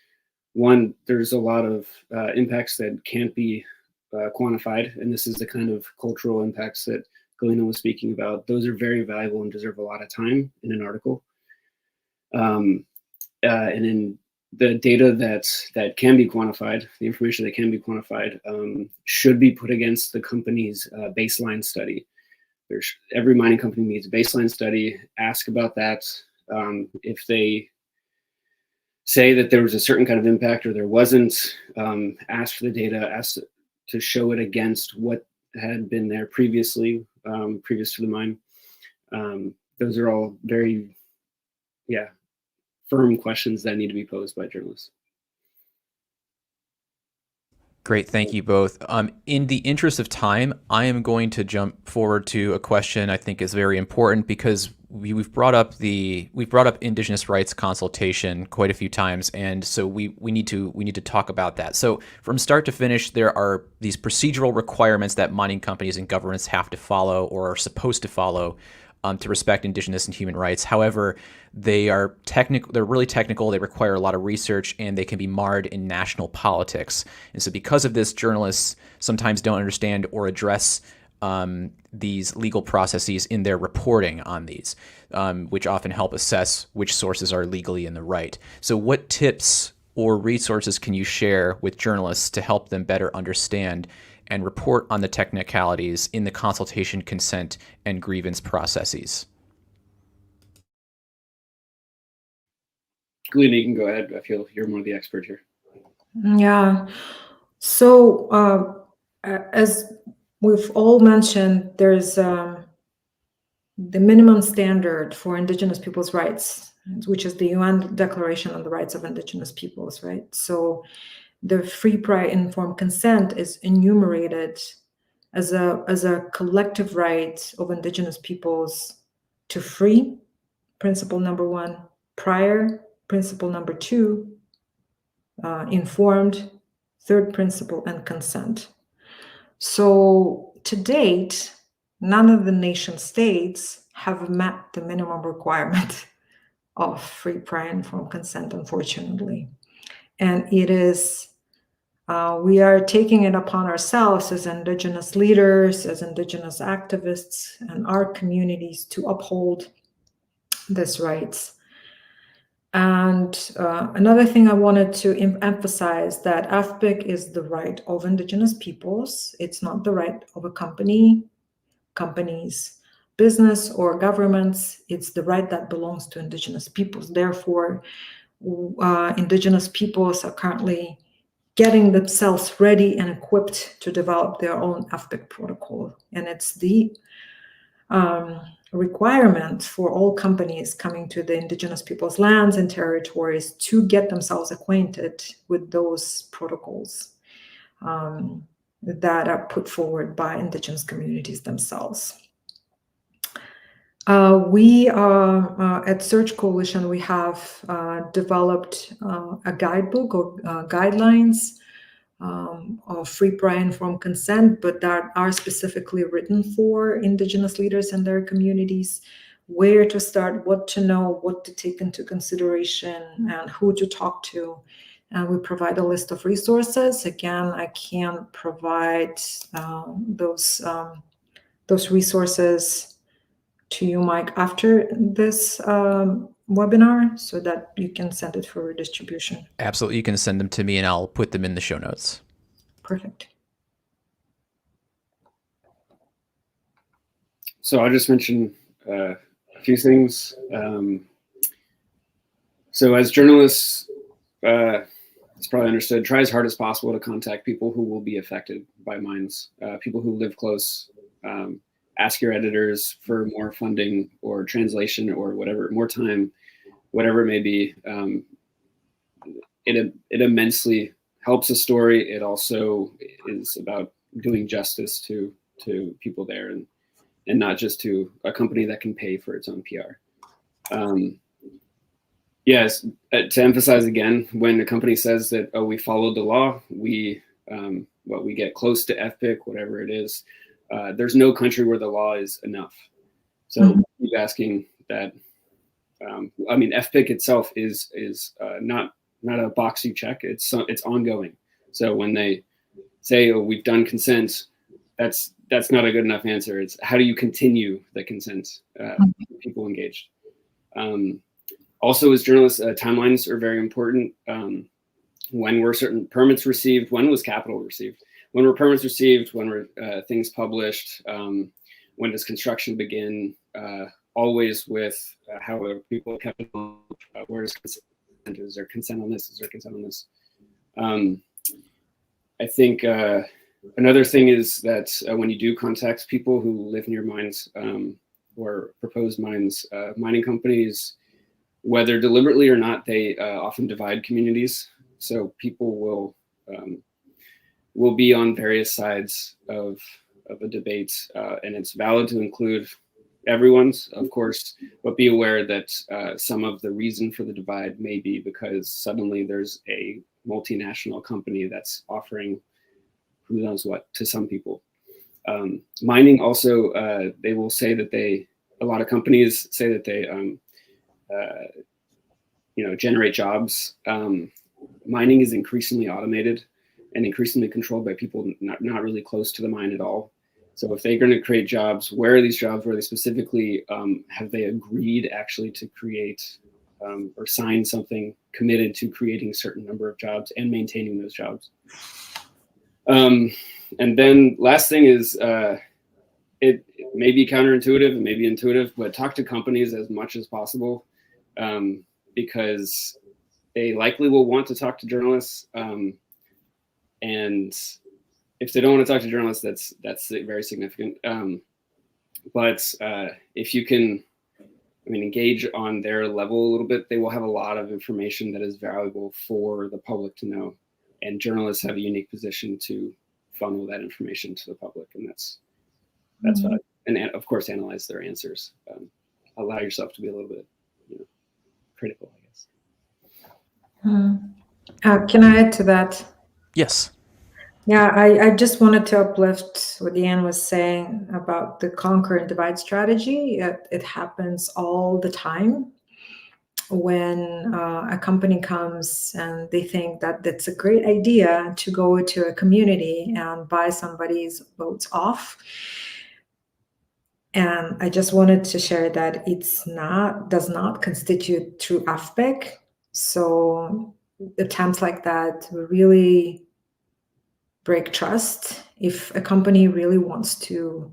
one, there's a lot of impacts that can't be quantified, and this is the kind of cultural impacts that Galina was speaking about. Those are very valuable and deserve a lot of time in an article. And in the data that can be quantified, the information that can be quantified, should be put against the company's baseline study. Every mining company needs a baseline study. Ask about that. If they say that there was a certain kind of impact or there wasn't, ask for the data, ask to show it against what had been there previously, previous to the mine. Those are all very, firm questions that need to be posed by journalists. Great, thank you both. In the interest of time, I am going to jump forward to a question I think is very important, because we've brought up Indigenous rights consultation quite a few times, and so we need to talk about that. So from start to finish, there are these procedural requirements that mining companies and governments have to follow or are supposed to follow to respect Indigenous and human rights. However, they are technical. They're really technical. They require a lot of research, and they can be marred in national politics. And so, because of this, journalists sometimes don't understand or address these legal processes in their reporting on these, which often help assess which sources are legally in the right. So, what tips or resources can you share with journalists to help them better understand and report on the technicalities in the consultation, consent, and grievance processes? Galina, you can go ahead. I feel you're more the expert here. Yeah. So as we've all mentioned, there's the minimum standard for Indigenous peoples' rights, which is the UN Declaration on the Rights of Indigenous Peoples, right? So the free, prior, informed consent is enumerated as a collective right of Indigenous peoples to free, principle number 1, prior, principle number 2, informed, third principle, and consent. So to date, none of the nation states have met the minimum requirement of free, prior, informed consent, unfortunately. And it is, we are taking it upon ourselves as Indigenous leaders, as Indigenous activists, and our communities to uphold these rights. And another thing I wanted to emphasize, that FPIC is the right of Indigenous peoples. It's not the right of a company, companies, business, or governments. It's the right that belongs to Indigenous peoples. Therefore, Indigenous peoples are currently getting themselves ready and equipped to develop their own FPIC protocol. And it's the requirement for all companies coming to the Indigenous peoples' lands and territories to get themselves acquainted with those protocols that are put forward by Indigenous communities themselves. We are at SIRGE Coalition, we have developed a guidebook or guidelines of free, prior, informed consent, but that are specifically written for Indigenous leaders and their communities, where to start, what to know, what to take into consideration, and who to talk to. And we provide a list of resources. Again, I can't provide those those resources to you, Mike, after this webinar so that you can send it for distribution. Absolutely. You can send them to me and I'll put them in the show notes. Perfect. So I'll just mention a few things. So as journalists, it's probably understood, try as hard as possible to contact people who will be affected by mines, people who live close. Ask your editors for more funding or translation or whatever, more time, whatever it may be. It immensely helps a story. It also is about doing justice to people there and not just to a company that can pay for its own PR. Yes, to emphasize again, when a company says that, oh, we followed the law, we get close to FPIC, whatever it is, there's no country where the law is enough. So keep asking that. I mean, FPIC itself is not a box you check. It's ongoing. So when they say, oh, we've done consent, that's not a good enough answer. It's how do you continue the consent? People engaged. Also, as journalists, timelines are very important. When were certain permits received? When was capital received? When were permits received? When were things published? When does construction begin? Always with how are people kept on, where is consent? Is there consent on this? Is there consent on this? I think another thing is that when you do contact people who live near mines or proposed mines, mining companies, whether deliberately or not, they often divide communities. So people will be on various sides of a debate, and it's valid to include everyone's, of course, but be aware that some of the reason for the divide may be because suddenly there's a multinational company that's offering who knows what to some people. Mining also, they will say that a lot of companies say that they generate jobs. Mining is increasingly automated and increasingly controlled by people not really close to the mine at all. So if they're going to create jobs, where are these jobs? Where they specifically have they agreed actually to create or sign something committed to creating a certain number of jobs and maintaining those jobs? And then last thing is it may be counterintuitive, it may be intuitive, but talk to companies as much as possible because they likely will want to talk to journalists. And if they don't want to talk to journalists, that's very significant. But if you can, engage on their level a little bit, they will have a lot of information that is valuable for the public to know. And journalists have a unique position to funnel that information to the public, and that's what. And of course, analyze their answers. Allow yourself to be a little bit, critical, I guess. Can I add to that? Yes. Yeah, I just wanted to uplift what Deanne was saying about the conquer and divide strategy. It happens all the time when a company comes and they think that it's a great idea to go to a community and buy somebody's votes off. And I just wanted to share that does not constitute true FPIC. So attempts like that really break trust. If a company really wants to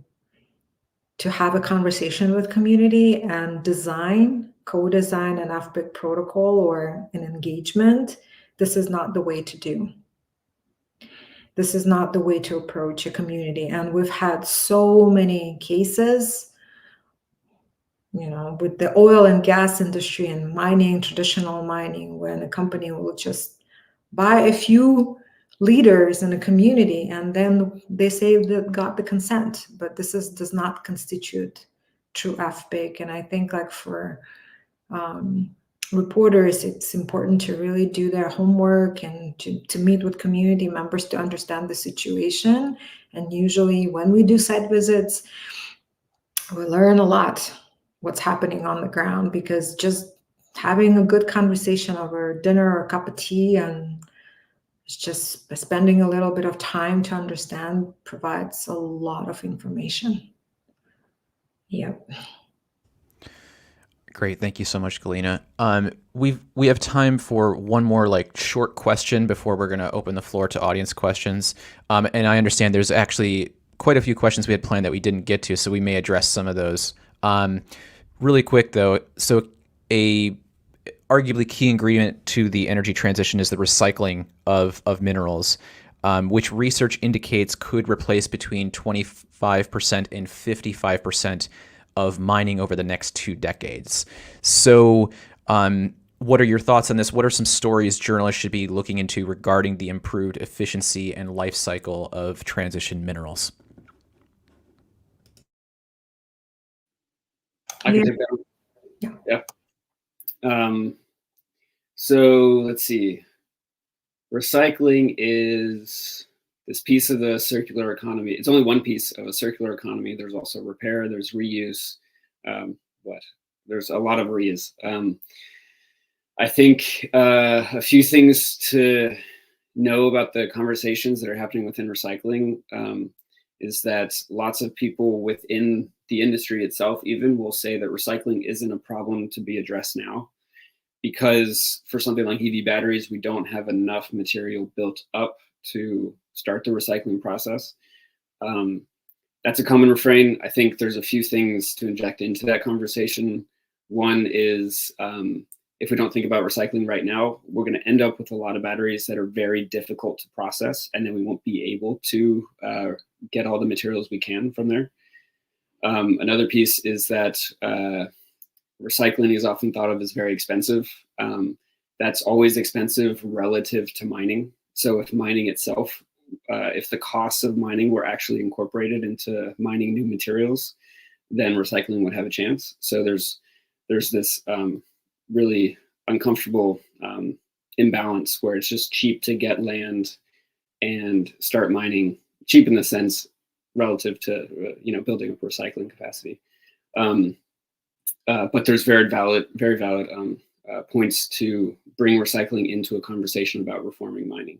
have a conversation with community and co-design an FPIC protocol or an engagement, this is not the way to do. This is not the way to approach a community. And we've had so many cases, with the oil and gas industry and mining, traditional mining, when a company will just buy a few leaders in a community and then they say that got the consent, but this does not constitute true FPIC. And I think for reporters, it's important to really do their homework and to meet with community members to understand the situation. And usually when we do site visits, we learn a lot what's happening on the ground, because just having a good conversation over dinner or a cup of tea and just spending a little bit of time to understand provides a lot of information. Yep. Great, thank you so much, Galina. We have time for one more like short question before we're going to open the floor to audience questions. And I understand there's actually quite a few questions we had planned that we didn't get to, so we may address some of those. Really quick though, so a arguably key ingredient to the energy transition is the recycling of minerals, which research indicates could replace between 25% and 55% of mining over the next 2 decades. So what are your thoughts on this? What are some stories journalists should be looking into regarding the improved efficiency and life cycle of transition minerals? I can take that one. Yeah. So let's see. Recycling is this piece of the circular economy. It's only one piece of a circular economy. There's also repair, there's reuse, there's a lot of reuse. I think a few things to know about the conversations that are happening within recycling is that lots of people within the industry itself even will say that recycling isn't a problem to be addressed now, because for something like EV batteries, we don't have enough material built up to start the recycling process. That's a common refrain. I think there's a few things to inject into that conversation. One is if we don't think about recycling right now, we're going to end up with a lot of batteries that are very difficult to process, and then we won't be able to get all the materials we can from there. Another piece is that recycling is often thought of as very expensive. That's always expensive relative to mining. So if mining itself, if the costs of mining were actually incorporated into mining new materials, then recycling would have a chance. So there's this really uncomfortable imbalance where it's just cheap to get land and start mining, cheap in the sense relative to building up recycling capacity. But there's very valid points to bring recycling into a conversation about reforming mining.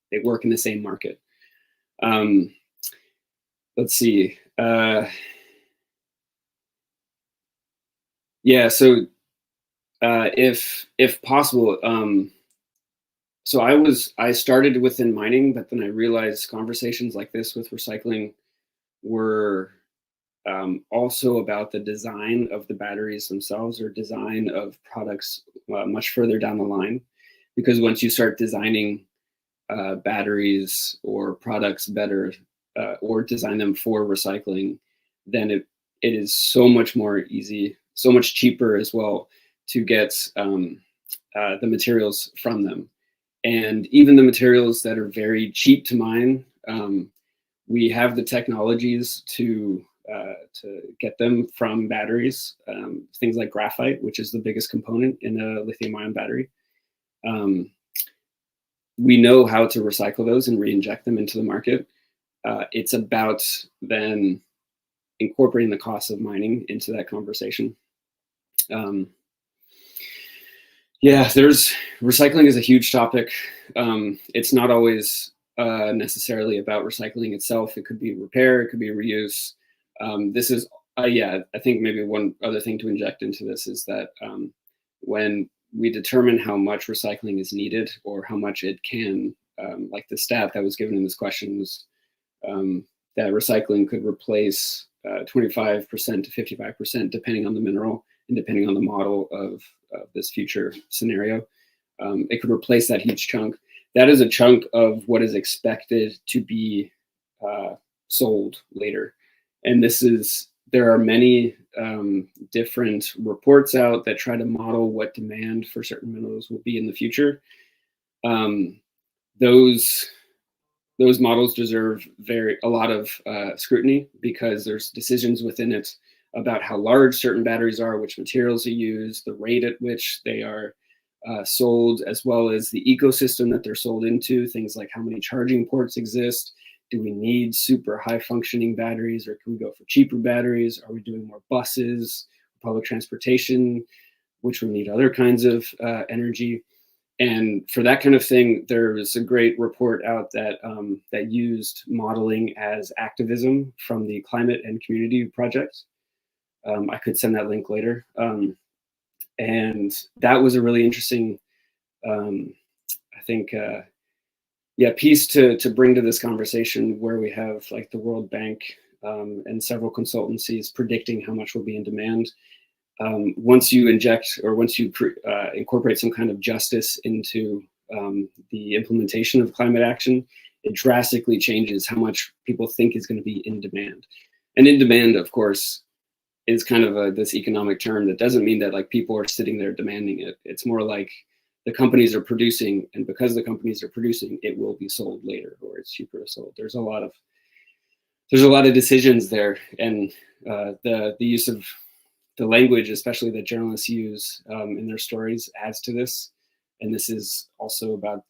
They work in the same market. Let's see. Yeah, so if possible, so I started within mining, but then I realized conversations like this with recycling were also about the design of the batteries themselves, or design of products much further down the line. Because once you start designing batteries or products better, or design them for recycling, then it is so much more easy, so much cheaper as well to get the materials from them. And even the materials that are very cheap to mine, we have the technologies to get them from batteries, things like graphite, which is the biggest component in a lithium-ion battery. We know how to recycle those and re-inject them into the market. It's about then incorporating the cost of mining into that conversation. Yeah, recycling is a huge topic. It's not always necessarily about recycling itself. It could be repair, it could be reuse. This is, I think maybe one other thing to inject into this is that when we determine how much recycling is needed, or how much it can, like the stat that was given in this question was that recycling could replace 25% to 55%, depending on the mineral and depending on the model of this future scenario. It could replace that huge chunk. That is a chunk of what is expected to be sold later. And there are many different reports out that try to model what demand for certain minerals will be in the future. Those models deserve a lot of scrutiny, because there's decisions within it about how large certain batteries are, which materials are used, the rate at which they are sold, as well as the ecosystem that they're sold into, things like how many charging ports exist. Do we need super high functioning batteries, or can we go for cheaper batteries? Are we doing more buses, public transportation, which would need other kinds of energy? And for that kind of thing, there was a great report out that that used modeling as activism from the Climate and Community Project. I could send that link later. And that was a really interesting, I think, piece to bring to this conversation, where we have like the World Bank and several consultancies predicting how much will be in demand. Once you inject, or once you incorporate some kind of justice into the implementation of climate action, it drastically changes how much people think is going to be in demand. And in demand, of course, is kind of this economic term that doesn't mean that like people are sitting there demanding it. It's more like the companies are producing, and because the companies are producing, it will be sold later, or it's cheaper to sold. There's a lot of decisions there, and the use of the language, especially that journalists use in their stories, adds to this. And this is also about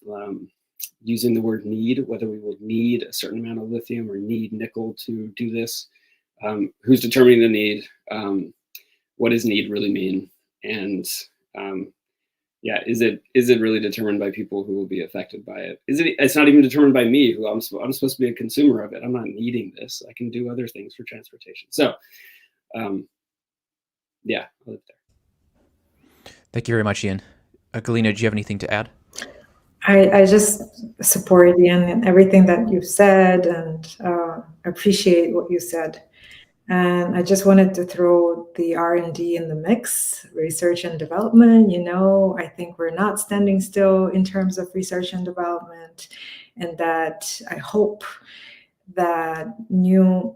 using the word need, whether we will need a certain amount of lithium or need nickel to do this. Who's determining the need? What does need really mean? And is it really determined by people who will be affected by it? It's not even determined by me, who I'm supposed to be a consumer of it. I'm not needing this. I can do other things for transportation. So I'll leave it there. Thank you very much, Ian. Galina, do you have anything to add? I just support Ian and everything that you've said, and appreciate what you said. And I just wanted to throw the R&D in the mix, research and development. I think we're not standing still in terms of research and development, and that I hope that new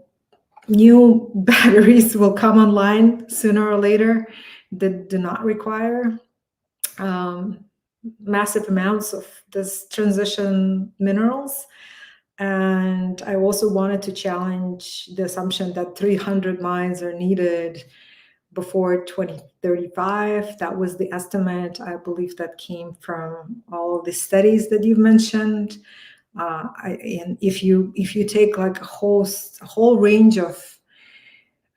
batteries will come online sooner or later that do not require massive amounts of this transition minerals. And I also wanted to challenge the assumption that 300 mines are needed before 2035. That was the estimate. I believe that came from all of the studies that you've mentioned. And if you take like a whole range of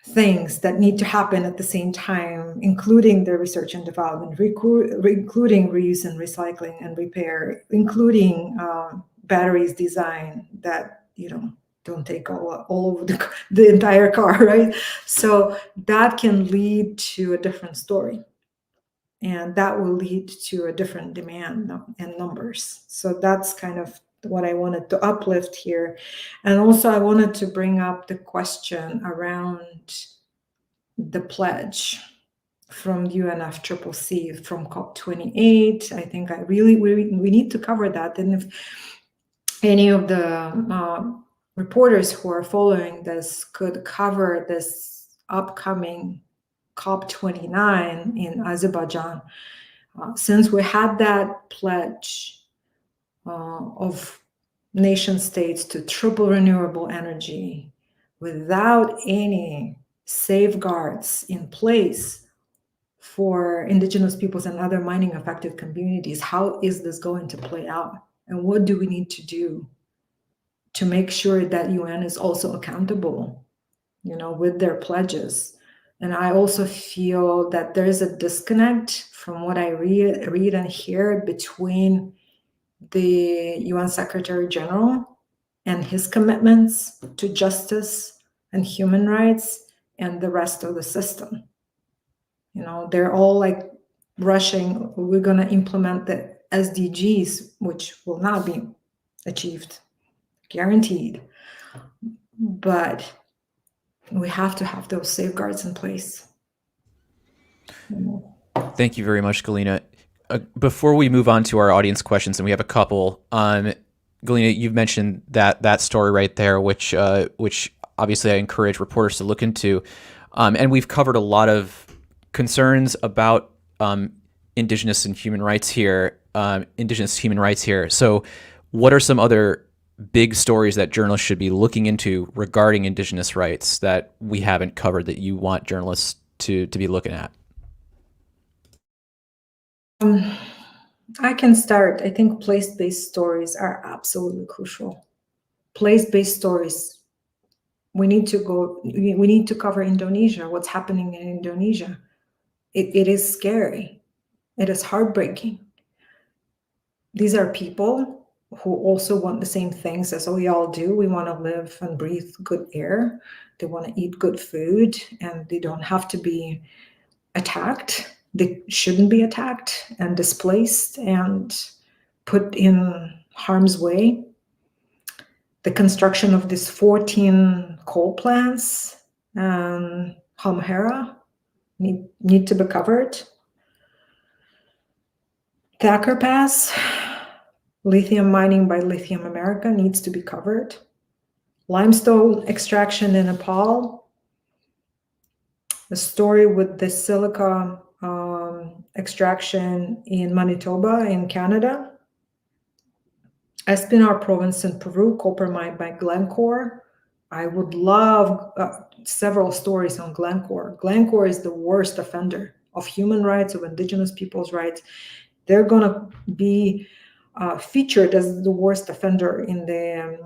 things that need to happen at the same time, including the research and development, including reuse and recycling and repair, including batteries design that don't take all over the entire car, right? So that can lead to a different story, and that will lead to a different demand and numbers. So that's kind of what I wanted to uplift here. And also I wanted to bring up the question around the pledge from UNFCCC from COP28. I think we need to cover that. And if any of the reporters who are following this could cover this upcoming COP29 in Azerbaijan, since we had that pledge of nation states to triple renewable energy without any safeguards in place for indigenous peoples and other mining affected communities. How is this going to play out? And what do we need to do to make sure that UN is also accountable, with their pledges? And I also feel that there is a disconnect from what I read and hear between the UN Secretary General and his commitments to justice and human rights and the rest of the system. They're all like rushing. We're going to implement the SDGs, which will not be achieved, guaranteed. But we have to have those safeguards in place. Thank you very much, Galina. Before we move on to our audience questions, and we have a couple, Galina, you've mentioned that story right there, which obviously I encourage reporters to look into. And we've covered a lot of concerns about indigenous human rights here. So what are some other big stories that journalists should be looking into regarding indigenous rights that we haven't covered that you want journalists to be looking at? I can start. I think place-based stories are absolutely crucial. Place-based stories. We need to cover Indonesia, what's happening in Indonesia. It is scary. It is heartbreaking. These are people who also want the same things as we all do. We want to live and breathe good air. They want to eat good food, and they don't have to be attacked. They shouldn't be attacked and displaced and put in harm's way. The construction of these 14 coal plants and Halmahera need to be covered. Thacker Pass, lithium mining by Lithium America needs to be covered. Limestone extraction in Nepal. The story with the silica extraction in Manitoba in Canada. Espinar province in Peru, copper mine by Glencore. I would love several stories on Glencore. Glencore is the worst offender of human rights, of indigenous people's rights. They're going to be featured as the worst offender in the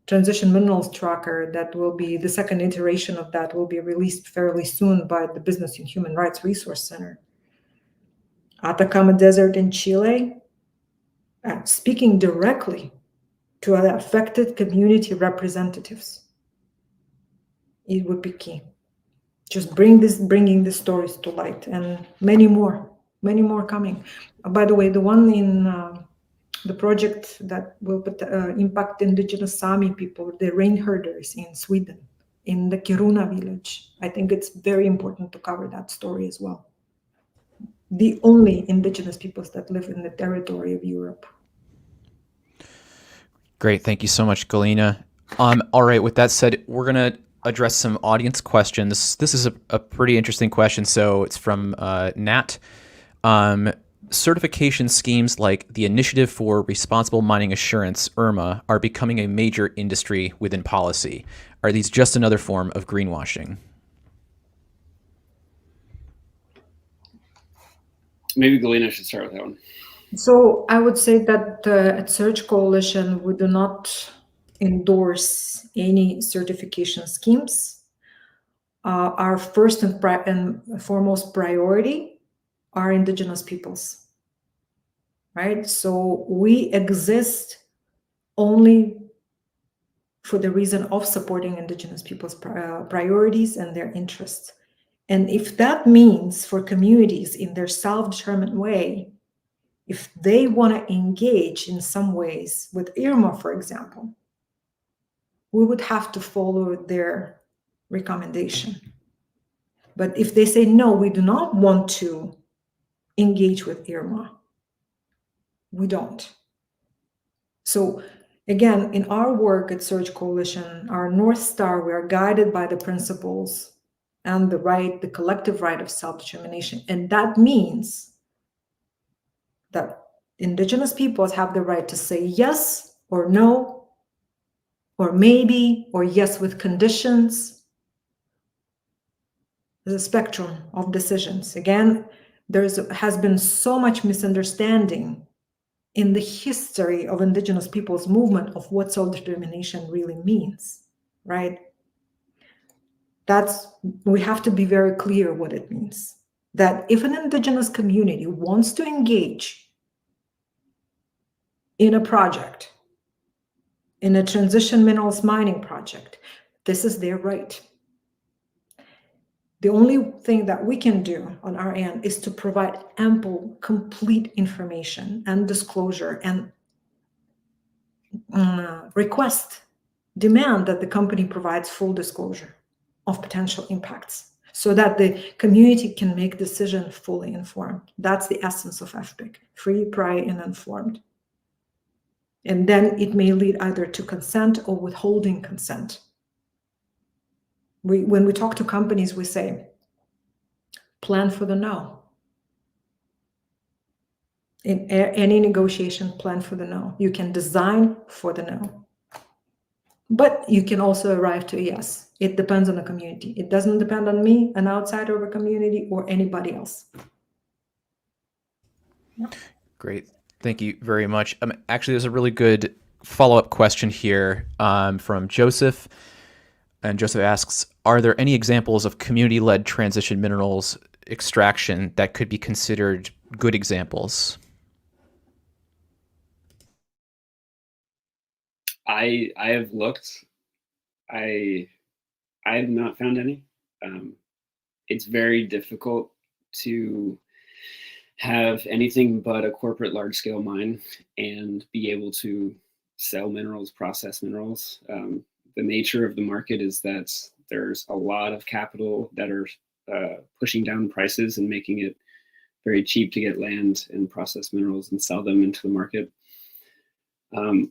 transition minerals tracker that will be, the second iteration of that will be released fairly soon by the Business and Human Rights Resource Center. Atacama Desert in Chile, speaking directly to the affected community representatives. It would be key. Just bringing these stories to light, and many more coming. By the way, the one in the project that will impact indigenous Sami people, the rain herders in Sweden, in the Kiruna village. I think it's very important to cover that story as well. The only indigenous peoples that live in the territory of Europe. Great. Thank you so much, Galina. All right. With that said, we're going to address some audience questions. This is a pretty interesting question. So it's from Nat. Certification schemes like the Initiative for Responsible Mining Assurance, IRMA, are becoming a major industry within policy. Are these just another form of greenwashing? Maybe Galina should start with that one. So I would say that at SIRGE Coalition, we do not endorse any certification schemes. Our first and foremost priority are indigenous peoples, right? So we exist only for the reason of supporting indigenous people's priorities and their interests. And if that means for communities in their self-determined way, if they want to engage in some ways with IRMA, for example, we would have to follow their recommendation. But if they say, no, we do not want to engage with IRMA, we don't. So again, in our work at SIRGE Coalition, our North Star, we are guided by the principles and the collective right of self-determination. And that means that indigenous peoples have the right to say yes or no, or maybe, or yes with conditions. There's a spectrum of decisions. Again, has been so much misunderstanding in the history of indigenous peoples' movement of what self-determination really means, right? We have to be very clear what it means. That if an indigenous community wants to engage in a project, in a transition minerals mining project, this is their right. The only thing that we can do on our end is to provide ample, complete information and disclosure and demand that the company provides full disclosure of potential impacts so that the community can make decisions fully informed. That's the essence of FPIC, free, prior, and informed. And then it may lead either to consent or withholding consent. When we talk to companies, we say, plan for the no. In any negotiation, plan for the no. You can design for the no. But you can also arrive to a yes. It depends on the community. It doesn't depend on me, an outsider of a community, or anybody else. Yeah. Great. Thank you very much. Actually, there's a really good follow-up question here from Joseph. And Joseph asks, are there any examples of community-led transition minerals extraction that could be considered good examples? I have looked. I have not found any. It's very difficult to have anything but a corporate large scale mine and be able to sell minerals, process minerals. The nature of the market is that there's a lot of capital that are pushing down prices and making it very cheap to get land and process minerals and sell them into the market.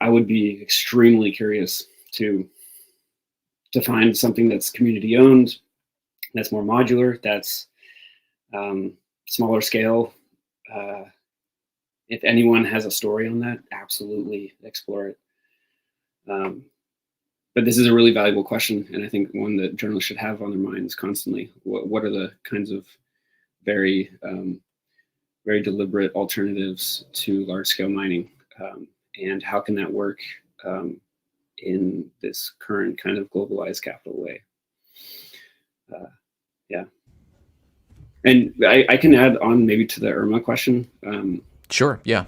I would be extremely curious to find something that's community owned, that's more modular, that's smaller scale. If anyone has a story on that, absolutely explore it. But this is a really valuable question, and I think one that journalists should have on their minds constantly. What are the kinds of very deliberate alternatives to large-scale mining, and how can that work in this current kind of globalized capital way? Yeah. And I can add on maybe to the IRMA question. Sure, yeah.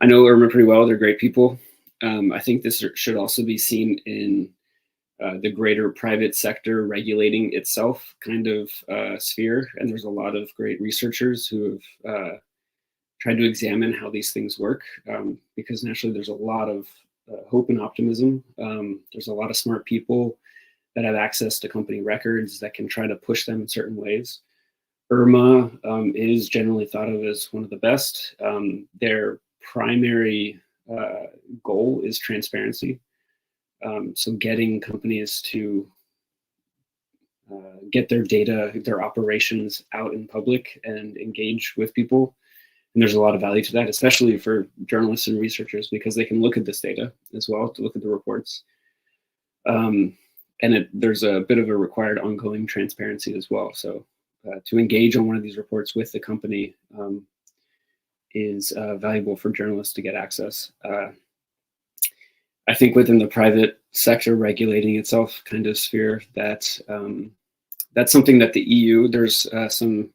I know IRMA pretty well. They're great people. I think this should also be seen in the greater private sector regulating itself kind of sphere. And there's a lot of great researchers who have tried to examine how these things work, because naturally there's a lot of hope and optimism. There's a lot of smart people that have access to company records that can try to push them in certain ways. IRMA is generally thought of as one of the best. Their primary goal is transparency. So getting companies to get their data, their operations out in public and engage with people. And there's a lot of value to that, especially for journalists and researchers, because they can look at this data as well, to look at the reports. And there's a bit of a required ongoing transparency as well. So to engage on one of these reports with the company is valuable for journalists to get access. I think within the private sector regulating itself kind of sphere, that's something that the EU, there's some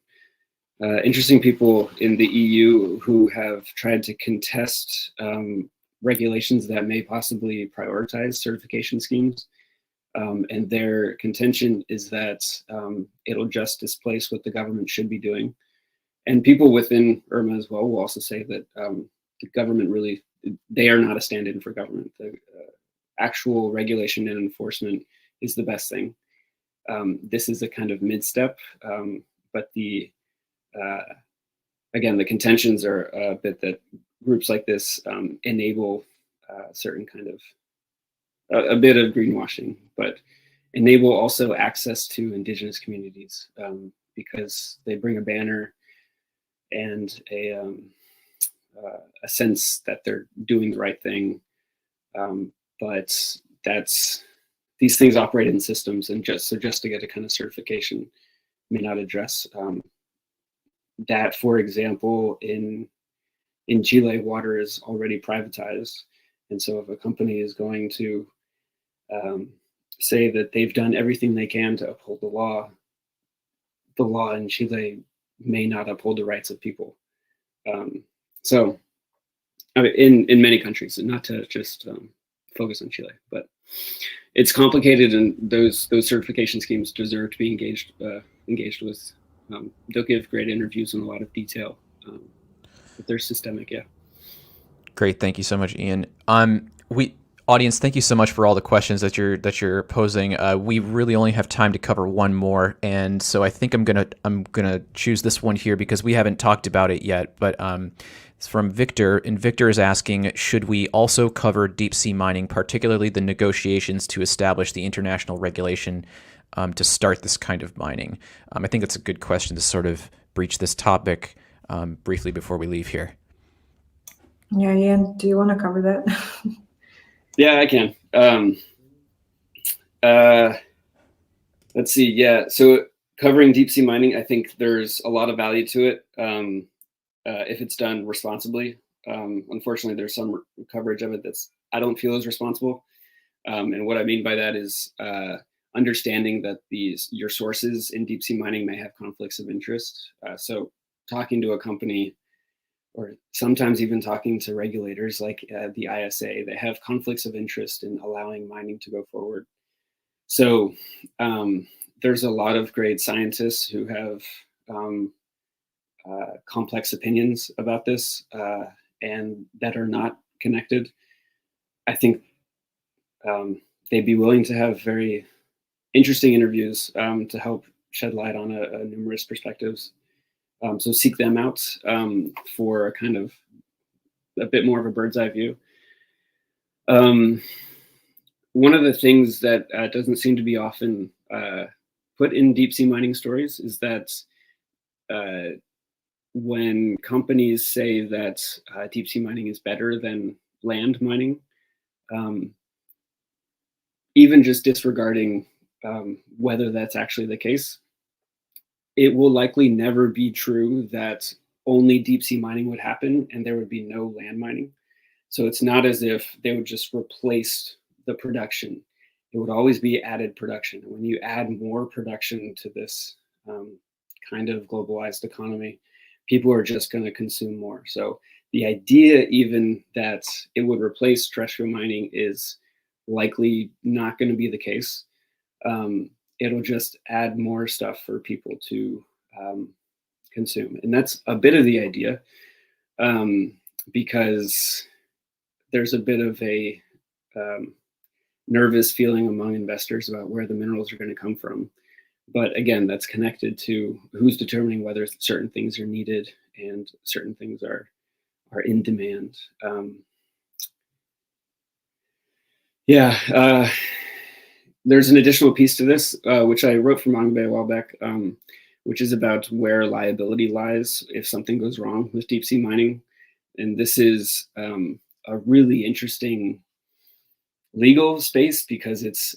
interesting people in the EU who have tried to contest regulations that may possibly prioritize certification schemes. And their contention is that it'll just displace what the government should be doing. And people within IRMA as well will also say that the government really, they are not a stand-in for government. The actual regulation and enforcement is the best thing. This is a kind of mid-step, but again, the contentions are a bit that groups like this enable certain kind of a bit of greenwashing, but enable also access to indigenous communities because they bring a banner and a sense that they're doing the right thing. But these things operate in systems, and just to get a kind of certification may not address that. For example, in Chile, water is already privatized, and so if a company is going to say that they've done everything they can to uphold the law in Chile may not uphold the rights of people. So I mean, in many countries, and not to just focus on Chile, but it's complicated, and those certification schemes deserve to be engaged with. They'll give great interviews in a lot of detail, but they're systemic. Yeah. Great, thank you so much, Ian. Audience, thank you so much for all the questions that you're posing. We really only have time to cover one more, and so I think I'm gonna choose this one here because we haven't talked about it yet. But it's from Victor, and Victor is asking, should we also cover deep sea mining, particularly the negotiations to establish the international regulation to start this kind of mining? I think it's a good question to sort of breach this topic briefly before we leave here. Yeah, Ian, do you want to cover that? Yeah, I can. Let's see. Yeah, so covering deep sea mining, I think there's a lot of value to it if it's done responsibly. Unfortunately, there's some coverage of it that's I don't feel is responsible. And what I mean by that is understanding that your sources in deep sea mining may have conflicts of interest. So talking to a company or sometimes even talking to regulators like the ISA, they have conflicts of interest in allowing mining to go forward. So there's a lot of great scientists who have complex opinions about this and that are not connected. I think they'd be willing to have very interesting interviews to help shed light on numerous perspectives. So seek them out for a kind of a bit more of a bird's eye view. One of the things that doesn't seem to be often put in deep sea mining stories is that when companies say that deep sea mining is better than land mining, even just disregarding whether that's actually the case, it will likely never be true that only deep sea mining would happen and there would be no land mining. So it's not as if they would just replace the production. It would always be added production. And when you add more production to this kind of globalized economy, people are just going to consume more. So the idea even that it would replace terrestrial mining is likely not going to be the case. It'll just add more stuff for people to consume. And that's a bit of the idea because there's a bit of a nervous feeling among investors about where the minerals are going to come from. But again, that's connected to who's determining whether certain things are needed and certain things are in demand. There's an additional piece to this, which I wrote for Mongabay a while back, which is about where liability lies if something goes wrong with deep sea mining. And this is a really interesting legal space because it's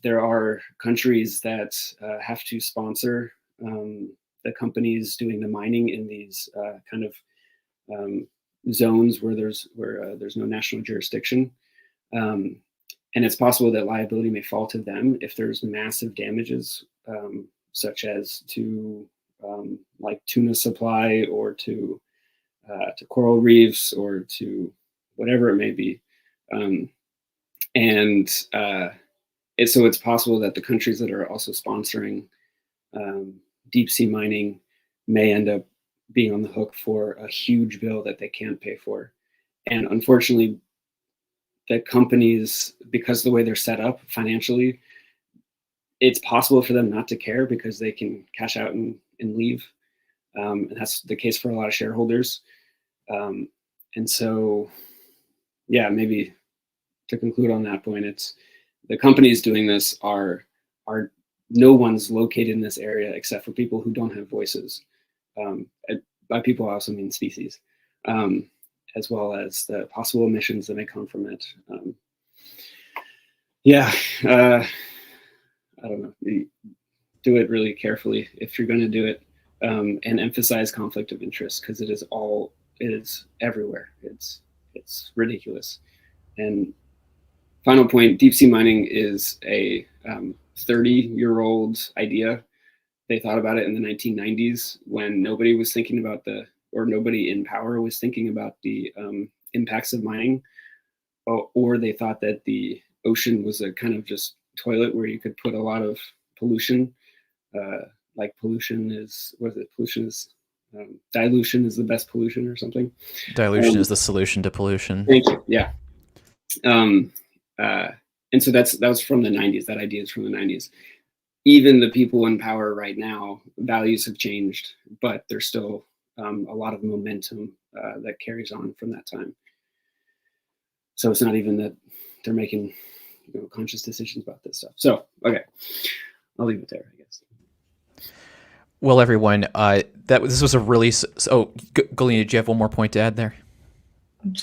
there are countries that have to sponsor the companies doing the mining in these kind of zones where there's no national jurisdiction. And it's possible that liability may fall to them if there's massive damages, such as to like tuna supply or to coral reefs or to whatever it may be. So it's possible that the countries that are also sponsoring deep sea mining may end up being on the hook for a huge bill that they can't pay for. And unfortunately, the companies, because of the way they're set up financially, it's possible for them not to care because they can cash out and leave. And that's the case for a lot of shareholders. And so, yeah, maybe to conclude on that point, it's the companies doing this are no one's located in this area except for people who don't have voices. By people, I also mean species. As well as the possible emissions that may come from it. I don't know. Do it really carefully if you're going to do it, and emphasize conflict of interest because it is everywhere. It's ridiculous. And final point: deep sea mining is a 30-year-old idea. They thought about it in the 1990s when nobody was thinking about nobody in power was thinking about the impacts of mining, or they thought that the ocean was a kind of just toilet where you could put a lot of pollution. Like pollution is dilution is the best pollution or something. Dilution is the solution to pollution. Thank you. Yeah. And so that was from the 90s. That idea is from the 90s. Even the people in power right now, values have changed, but there's still a lot of momentum that carries on from that time. So it's not even that they're making conscious decisions about this stuff. So, okay, I'll leave it there, I guess. Well, everyone, this was a really... So, Galina, did you have one more point to add there?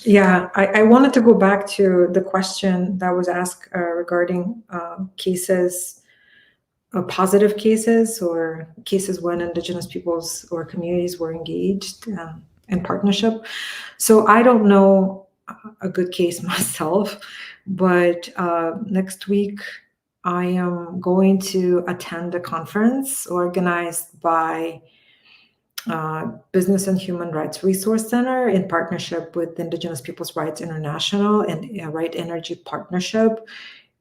Yeah, I wanted to go back to the question that was asked regarding cases, positive cases or cases when Indigenous peoples or communities were engaged in partnership. So I don't know a good case myself, but next week I am going to attend a conference organized by Business and Human Rights Resource Center in partnership with Indigenous Peoples' Rights International and Right Energy Partnership.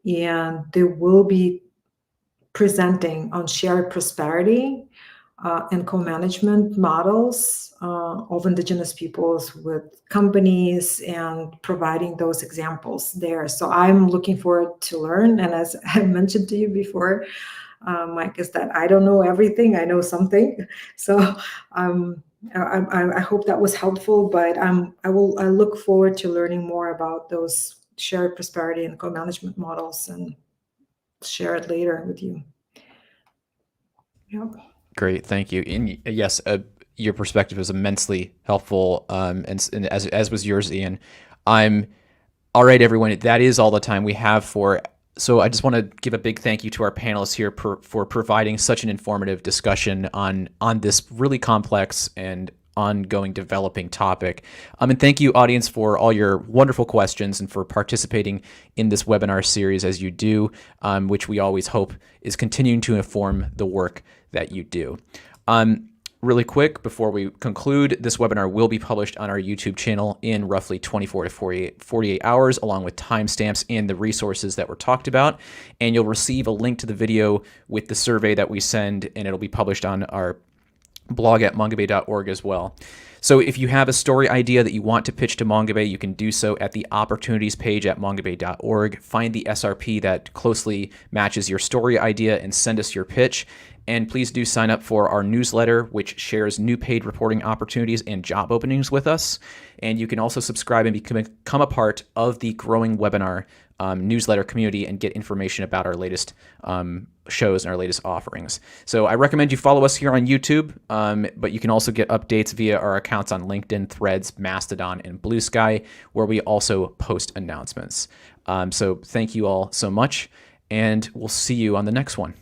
And they will be presenting on shared prosperity and co-management models of Indigenous peoples with companies and providing those examples there. So I'm looking forward to learn. And as I mentioned to you before, Mike, is that I don't know everything. I know something. So I hope that was helpful, but I look forward to learning more about those shared prosperity and co-management models and share it later with you. Yep. Great, thank you. And yes, your perspective is immensely helpful, and as was yours, Ian. All right, everyone. That is all the time we have for. So I just want to give a big thank you to our panelists here for providing such an informative discussion on this really complex and ongoing developing topic. And thank you, audience, for all your wonderful questions and for participating in this webinar series as you do, which we always hope is continuing to inform the work that you do. Really quick, before we conclude, this webinar will be published on our YouTube channel in roughly 24 to 48 hours, along with timestamps and the resources that were talked about. And you'll receive a link to the video with the survey that we send, and it'll be published on our blog at mongabay.org as well. So if you have a story idea that you want to pitch to Mongabay, you can do so at the opportunities page at mongabay.org. Find the SRP that closely matches your story idea and send us your pitch. And please do sign up for our newsletter, which shares new paid reporting opportunities and job openings with us. And you can also subscribe and become a part of the growing webinar newsletter community and get information about our latest shows and our latest offerings. So I recommend you follow us here on YouTube, but you can also get updates via our accounts on LinkedIn, Threads, Mastodon, and Blue Sky, where we also post announcements. So thank you all so much, and we'll see you on the next one.